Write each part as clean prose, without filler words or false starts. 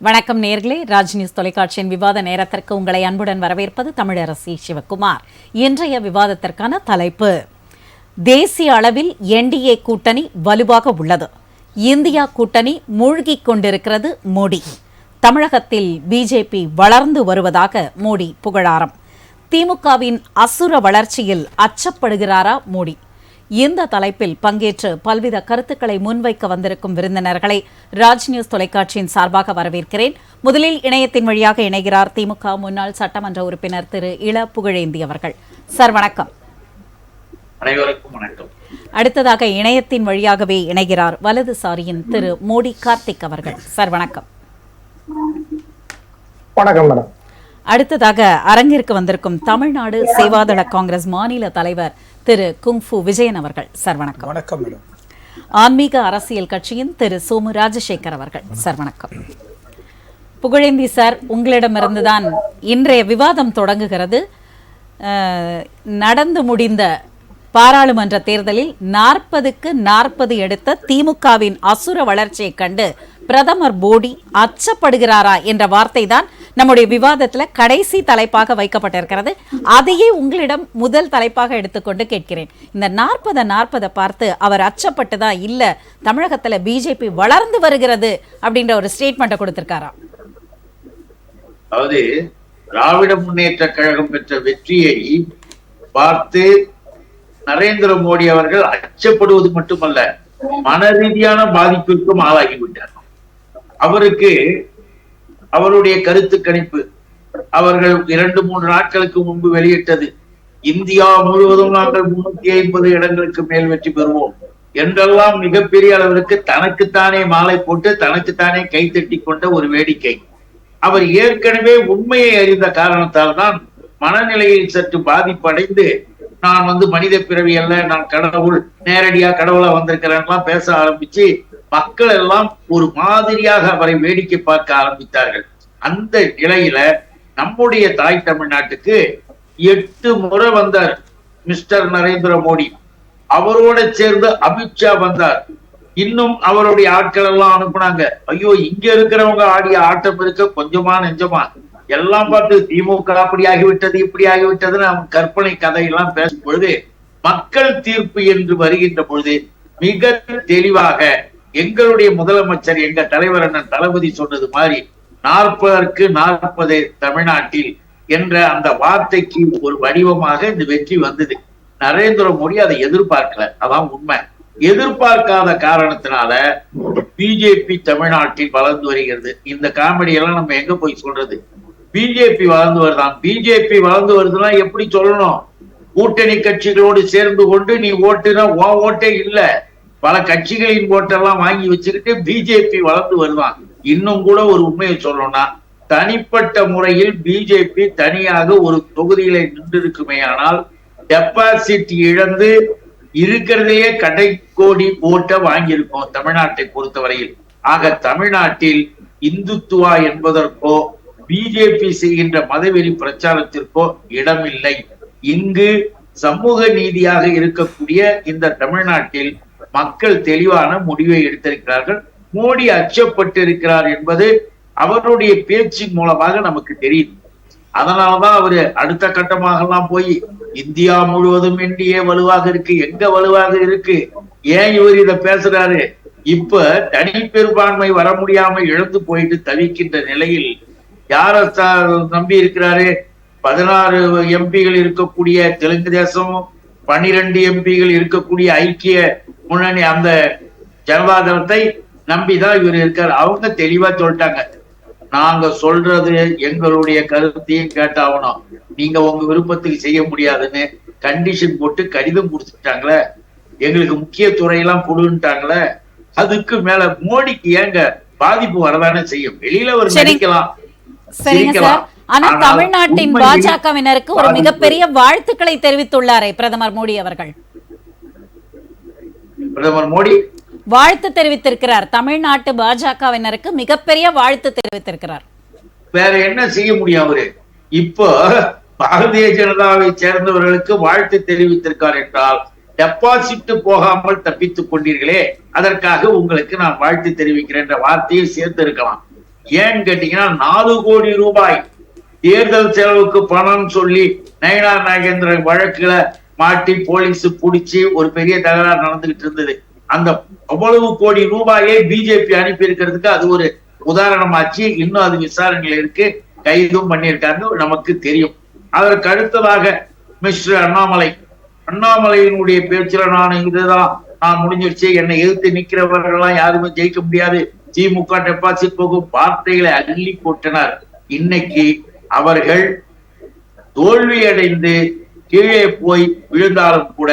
வணக்கம் நேர்களே, ராஜ் நியூஸ் தொலைக்காட்சியின் விவாத நேரத்திற்கு உங்களை அன்புடன் வரவேற்பது தமிழரசி சிவகுமார். இன்றைய விவாதத்திற்கான தலைப்பு: தேசிய அளவில் என்டிஏ கூட்டணி வலுவாக உள்ளது, இந்தியா கூட்டணி மூழ்கிக் கொண்டிருக்கிறது மோடி. தமிழகத்தில் பிஜேபி வளர்ந்து வருவதாக மோடி புகழாரம். திமுகவின் அசுர வளர்ச்சியில் அச்சப்படுகிறாரா மோடி? இந்த தலைப்பில் பங்கேற்று பல்வித கருத்துக்களை முன்வைக்க வந்திருக்கும் விருந்தினர்களை ராஜ் நியூஸ் தொலைக்காட்சியின் சார்பாக வரவேற்கிறேன். முதலில் இணையத்தின் வழியாக இணைகிறார் திமுக முன்னாள் சட்டமன்ற உறுப்பினர் திரு இள புகழேந்தி அவர்கள். சார் வணக்கம். அனைவருக்கும் வணக்கம். அடுத்ததாக இணையத்தின் வழியாகவே இணைகிறார் வலதுசாரியின் திரு மோடி கார்த்திக் அவர்கள். சார் வணக்கம். வணக்கம் மேடம். அடுத்ததாக அரங்கிற்கு வந்திருக்கும் தமிழ்நாடு சேவாதள காங்கிரஸ் மாநில தலைவர் திரு குங்ஃபு விஜயன் அவர்கள். சார் வணக்கம். வணக்கம் மேடம். ஆன்மீக அரசியல் கட்சியின் திரு சோமு ராஜசேகர் அவர்கள். சார் வணக்கம். புகழேந்தி சார், உங்களிடமிருந்துதான் இன்றைய விவாதம் தொடங்குகிறது. நடந்து முடிந்த பாராளுமன்ற தேர்தலில் 40க்கு 40 எடுத்த திமுகவின் அசுர வளர்ச்சியை கண்டு பிரதமர் மோடி அச்சப்படுகிறாரா என்ற வார்த்தை தான் நம்முடைய விவாதத்தில் கடைசி தலைப்பாக வைக்கப்பட்டிருக்கிறது. அதையே உங்களிடம் முதல் தலைப்பாக எடுத்துக்கொண்டு கேட்கிறேன். இந்த 40 பார்த்து அவர் அச்சப்பட்டுதா, இல்ல தமிழகத்துல பிஜேபி வளர்ந்து வருகிறது அப்படின்ற ஒரு ஸ்டேட்மெண்ட்டை கொடுத்திருக்காரா? அதாவது திராவிட முன்னேற்ற கழகம் பெற்ற வெற்றியை பார்த்து நரேந்திர மோடி அவர்கள் அச்சப்படுவது மட்டுமல்ல, மன ரீதியான பாதிப்பிற்கும் ஆளாகிவிட்டார். அவருக்கு அவருடைய கருத்து கணிப்பு அவர்கள் 2-3 நாட்களுக்கு முன்பு வெளியிட்டது, இந்தியா முழுவதும் நாங்கள் 350 இடங்களுக்கு மேல் வெற்றி பெறுவோம் என்றெல்லாம் மிகப்பெரிய அளவிற்கு தனக்குத்தானே மாலை போட்டு தனக்குத்தானே கைத்தட்டி கொண்ட ஒரு வேடிக்கை. அவர் ஏற்கனவே உண்மையை அறிந்த காரணத்தால் தான் மனநிலையில் சற்று பாதிப்படைந்து, நான் மனித பிறவி அல்ல, நான் கடவுள், நேரடியா கடவுளா வந்திருக்கிறேன்லாம் பேச ஆரம்பிச்சு மக்கள் எல்லாம் ஒரு மாதிரியாக அவரை வேடிக்கை பார்க்க ஆரம்பித்தார்கள். அந்த நிலையில நம்முடைய தாய் தமிழ்நாட்டுக்கு 8 முறை வந்தார் மிஸ்டர் நரேந்திர மோடி. அவரோட சேர்ந்து அமித்ஷா வந்தார். இன்னும் அவருடைய ஆட்கள் எல்லாம் அனுப்புனாங்க. ஐயோ, இங்க இருக்கிறவங்க ஆடிய ஆட்டம் இருக்க கொஞ்சமா நெஞ்சமா, எல்லாம் பார்த்து திமுக அப்படி ஆகிவிட்டது இப்படி ஆகிவிட்டதுன்னு அவன் கற்பனை கதையெல்லாம் பேசும் பொழுது, மக்கள் தீர்ப்பு என்று வருகின்ற பொழுது மிக தெளிவாக எங்களுடைய முதலமைச்சர், எங்க தலைவர் அண்ணன் தளபதி சொன்னது மாதிரி 40க்கு 40 தமிழ்நாட்டில் என்ற அந்த வார்த்தைக்கு ஒரு வடிவமாக இந்த வெற்றி வந்தது. நரேந்திர மோடி அதை எதிர்பார்க்கல, அதான் உண்மை. எதிர்பார்க்காத காரணத்தினால பிஜேபி தமிழ்நாட்டில் வளர்ந்து வருகிறது. இந்த காமெடி எல்லாம் நம்ம எங்க போய் சொல்றது? பிஜேபி வளர்ந்து வருதான். பிஜேபி வளர்ந்து வருதுன்னா எப்படி சொல்லணும்? கூட்டணி கட்சிகளோடு சேர்ந்து கொண்டு நீ ஓட்டுனா உன் ஓட்டே இல்ல, பல கட்சிகளின் ஓட்டெல்லாம் வாங்கி வச்சுக்கிட்டு பிஜேபி வளர்ந்து வருதான். இன்னும் கூட ஒரு உண்மையை சொல்லணும்னா, தனிப்பட்ட முறையில் பிஜேபி தனியாக ஒரு தொகுதியில நின்றிருக்குமே ஆனால் டெபாசிட் இழந்து இருக்கிறதையே கடைக்கோடி ஓட்ட வாங்கியிருக்கோம் தமிழ்நாட்டை பொறுத்தவரையில். ஆக தமிழ்நாட்டில் இந்துத்துவா என்பதற்கோ பிஜேபி செய்கின்ற மதவெறி பிரச்சாரத்திற்கோ இடமில்லை. இங்கு சமூக நீதியாக இருக்கக்கூடிய இந்த தமிழ்நாட்டில் மக்கள் தெளிவான முடிவை எடுத்திருக்கிறார்கள். மோடி அச்சப்பட்டு இருக்கிறார் என்பது அவருடைய பேச்சின் மூலமாக நமக்கு தெரியுது. அதனாலதான் அவரு அடுத்த கட்டமாக எல்லாம் போய் இந்தியா முழுவதும் என்டிஏ வலுவாக இருக்கு, எங்க வலுவாக இருக்கு, ஏன் இவர் இத பேசுறாரு? இப்ப தனி பெரும்பான்மை வர முடியாம இழந்து போயிட்டு தவிக்கின்ற நிலையில் யார நம்பி இருக்கிறாரு? 16 எம்பிகள் இருக்கக்கூடிய தெலுங்கு தேசம், 12 எம்பிகள் இருக்கக்கூடிய ஐக்கிய முன்னணி அந்த ஜனதாதளத்தை நம்பிதான் இவர் இருக்காரு. அவங்க தெளிவா சொல்லிட்டாங்க, நாங்க சொல்றது எங்களுடைய கருத்தையும் கேட்டாகணும், நீங்க உங்க விருப்பத்துக்கு செய்ய முடியாதுன்னு கண்டிஷன் போட்டு கடிதம் கொடுத்துட்டாங்களே, எங்களுக்கு முக்கிய துறையெல்லாம் கொடுன்ட்டாங்களே. அதுக்கு மேல மோடிக்கு ஏங்க பாதிப்பு வரதானே செய்யும். வெளியில ஒரு நடிக்கலாம், ஆனா தமிழ்நாட்டின் பாஜகவினருக்கு ஒரு மிகப்பெரிய வாழ்த்துக்களை தெரிவித்துள்ளாரே பிரதமர் மோடி அவர்கள். பிரதமர் மோடி வாழ்த்து தெரிவித்திருக்கிறார். தமிழ்நாட்டு பாஜகவினருக்கு மிகப்பெரிய வாழ்த்து தெரிவித்திருக்கிறார். வேற என்ன செய்ய முடியும் அவரு? இப்போ பாரதிய ஜனதாவை சேர்ந்தவர்களுக்கு வாழ்த்து தெரிவித்திருக்கார் என்றால், டெபாசிட் போகாமல் தப்பித்துக் கொண்டீர்களே, அதற்காக உங்களுக்கு நான் வாழ்த்து தெரிவிக்கிறேன் என்ற வார்த்தையை சேர்த்து இருக்கலாம். ஏன்னு கேட்டீங்கன்னா 4 கோடி ரூபாய் தேர்தல் செலவுக்கு பணம் சொல்லி நயினார் நாகேந்திரன் வழக்குல மாட்டி போலீஸ் புடிச்சு ஒரு பெரிய தகராறு நடந்துகிட்டு இருந்தது. அந்த அவ்வளவு கோடி ரூபாயை பிஜேபி அனுப்பி இருக்கிறதுக்கு அது ஒரு உதாரணமாச்சு. இன்னும் அது விசாரணைகள் இருக்கு, கைதும் பண்ணியிருக்காங்க, நமக்கு தெரியும். அதற்கு அடுத்ததாக மிஸ்டர் அண்ணாமலையினுடைய பேச்சுல நான் முடிஞ்சிருச்சு, என்னை எதிர்த்து நிக்கிறவர்கள் எல்லாம் யாருமே ஜெயிக்க முடியாது, திமுக டெபாசிட் போகும் வார்த்தைகளை அள்ளி போட்டனர். இன்னைக்கு அவர்கள் தோல்வி அடைந்து கீழே போய் விழுந்தாலும் கூட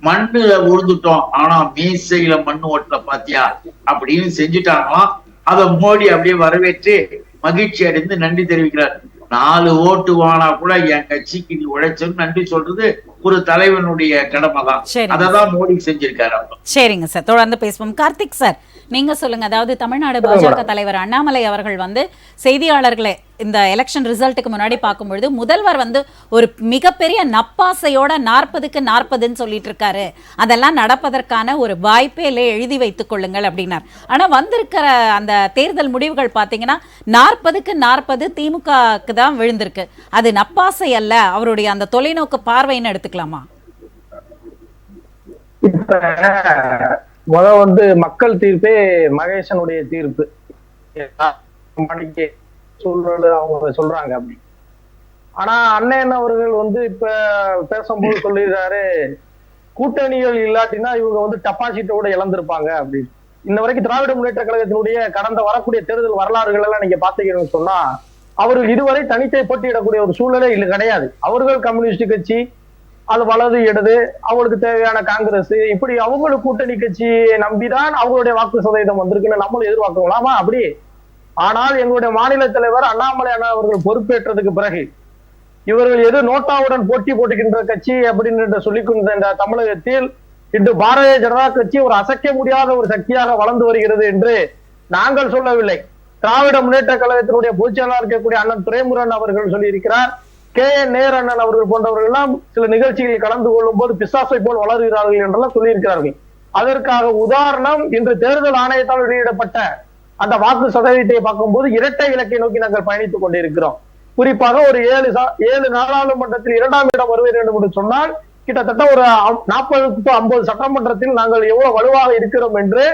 மண்ணுல விழுந்துட்டோம், ஆனா மீசையில மண்ணு ஓட்டல பாத்தியா அப்படின்னு செஞ்சுட்டாங்களாம். அதை மோடி அப்படியே வரவேற்று மகிழ்ச்சி அடைந்து நன்றி தெரிவிக்கிறார். 4 ஓட்டு வானா கூட என் கட்சிக்கு நீ உழைச்சன்னு நன்றி சொல்றது ஒரு தலைவனுடைய கடமை தான். அததான் மோடி செஞ்சிருக்காரு. சரிங்க சார், தொடர்ந்து பேசுவோம். கார்த்திக் சார், நீங்க சொல்லுங்க. அதாவது தமிழ்நாடு பாஜக தலைவர் அண்ணாமலை அவர்கள் செய்தியாளர்களை இந்த எலெக்ஷன் ரிசல்ட்டுக்கு முன்னாடி பார்க்கும்பொழுது முதல்வர் ஒரு மிகப்பெரிய நப்பாசையோட 40க்கு 40ன்னு சொல்லிட்டு இருக்காரு, அதெல்லாம் நடப்பதற்கான ஒரு வாய்ப்பே இல்லை, எழுதி வைத்துக் கொள்ளுங்கள் அப்படின்னார். ஆனா வந்திருக்கிற அந்த தேர்தல் முடிவுகள் பாத்தீங்கன்னா 40க்கு 40 திமுகக்கு தான் விழுந்திருக்கு. அது நப்பாசை அல்ல, அவருடைய அந்த தொலைநோக்கு பார்வைன்னு எடுத்துக்கலாமா? மக்கள் தீர்ப்பே மகேசனுடைய தீர்ப்பு சூழ்நிலை அவங்க சொல்றாங்க அப்படி. ஆனா அண்ணன் அவர்கள் இப்ப பேசும்போது சொல்லிடுறாரு, கூட்டணிகள் இல்லாட்டினா இவங்க டெபாசிட்டோட இழந்திருப்பாங்க அப்படின்னு. இன்ன வரைக்கும் திராவிட முன்னேற்ற கழகத்தினுடைய கடந்த வரக்கூடிய தேர்தல் வரலாறுகள் எல்லாம் நீங்க பாத்தீங்கன்னு சொன்னா அவர்கள் இதுவரை தனித்தை போட்டியிடக்கூடிய ஒரு சூழ்நிலை இல்லை, கிடையாது. அவர்கள் கம்யூனிஸ்ட் கட்சி, அது வலது இடது, அவங்களுக்கு தேவையான காங்கிரஸ், இப்படி அவங்களுக்கு கூட்டணி கட்சியை நம்பிதான் அவங்களுடைய வாக்கு சதவீதம் வந்திருக்குன்னு நம்மளும் எதிர்பார்க்கலாமா அப்படி? ஆனால் எங்களுடைய மாநில தலைவர் அண்ணாமலை அண்ணா அவர்கள் பொறுப்பேற்றதுக்கு பிறகு இவர்கள் எது நோட்டாவுடன் போட்டி போட்டுக்கின்ற கட்சி அப்படின்னு சொல்லிக்கொண்ட தமிழகத்தில் இன்று பாரதிய ஜனதா கட்சி ஒரு அசைக்க முடியாத ஒரு சக்தியாக வளர்ந்து வருகிறது என்று நாங்கள் சொல்லவில்லை. திராவிட முன்னேற்ற கழகத்தினுடைய பொதுச்செயலாளர் இருக்கக்கூடிய அண்ணன் துரைமுருகன் அவர்கள் சொல்லியிருக்கிறார். நேர் அண்ணன் அவர்கள் போன்றவர்கள் எல்லாம் சில நிகழ்ச்சிகளில் கலந்து கொள்ளும் போது பிசாசை போல் வளர்கிறார்கள் என்றெல்லாம் சொல்லியிருக்கிறார்கள். அதற்காக உதாரணம் இன்று தேர்தல் ஆணையத்தால் வெளியிடப்பட்ட அந்த வாக்கு சதவீதத்தை பார்க்கும்போது இரட்டை இலக்கை நோக்கி நாங்கள் பயணித்துக் கொண்டிருக்கிறோம். குறிப்பாக ஒரு 7 நாடாளுமன்றத்தில் 2ஆம் இடம் வருவது வேண்டும் என்று சொன்னால் கிட்டத்தட்ட ஒரு 40-50 சட்டமன்றத்தில் நாங்கள் எவ்வளவு வலுவாக இருக்கிறோம் என்று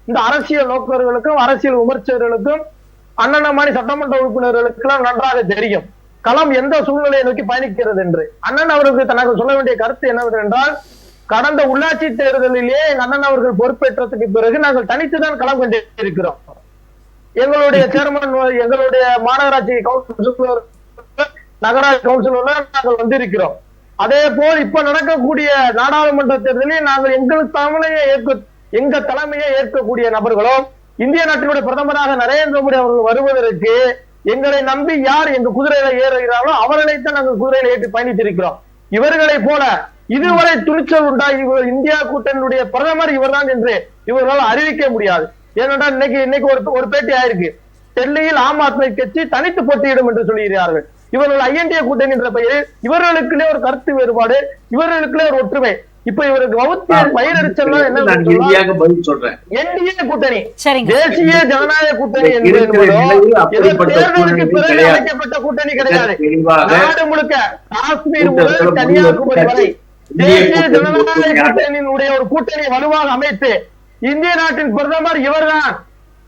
இந்த அரசியல் நோக்கர்களுக்கும் அரசியல் விமர்சகர்களுக்கும் அண்ணனமானி சட்டமன்ற உறுப்பினர்களுக்கெல்லாம் நன்றாக தெரியும் களம் எந்த சூழ்நிலையை நோக்கி பயணிக்கிறது என்று. அண்ணன் அவருக்கு தனக்கு சொல்ல வேண்டிய கருத்து என்னவென்றால், கடந்த உள்ளாட்சி தேர்தலிலே அண்ணன் அவர்கள் பொறுப்பேற்றதுக்கு பிறகு நாங்கள் தனித்துதான் களம் கொண்டிருக்கிறோம். எங்களுடைய சேர்மன், எங்களுடைய மாநகராட்சி கவுன்சிலர், நகராட்சி கவுன்சிலர்ல நாங்கள் வந்திருக்கிறோம். அதே போல் இப்ப நடக்கக்கூடிய நாடாளுமன்ற தேர்தலில் நாங்கள் எங்க தலைமையை ஏற்கக்கூடிய நபர்களும் இந்திய நாட்டினுடைய பிரதமராக நரேந்திர மோடி அவர்கள் வருவதற்கு எங்களை நம்பி யார் எங்க குதிரையில ஏறுகிறார்களோ அவர்களைத்தான் நாங்கள் குதிரையில ஏற்றி பயணித்திருக்கிறோம். இவர்களை போல இதுவரை துணிச்சல் உண்டா இவர் இந்தியா கூட்டணியுடைய பிரதமர் இவர்தான் என்று இவர்களால் அறிவிக்க முடியாது. ஏனென்றால் இன்னைக்கு ஒரு பேட்டி ஆயிருக்கு, டெல்லியில் ஆம் ஆத்மி கட்சி தனித்து போட்டியிடும் என்று சொல்லுகிறார்கள். இவர்கள் ஐஎன்டிஏ கூட்டணி என்ற பெயரில் இவர்களுக்குள்ளே ஒரு கருத்து வேறுபாடு, இவர்களுக்குள்ளே ஒரு ஒற்றுமை. இப்ப இவருக்கு வயிறறிச்சல் என்டிஏ கூட்டணி, தேசிய ஜனநாயக கூட்டணி தேர்தலுக்கு பிறகு அழைக்கப்பட்ட கூட்டணி கிடையாது. நாடு முழுக்க காஷ்மீர் முதல் கன்னியாகுமரி வரை தேசிய ஜனநாயக கூட்டணியினுடைய ஒரு கூட்டணி வலுவாக அமைத்து இந்திய நாட்டின் பிரதமர்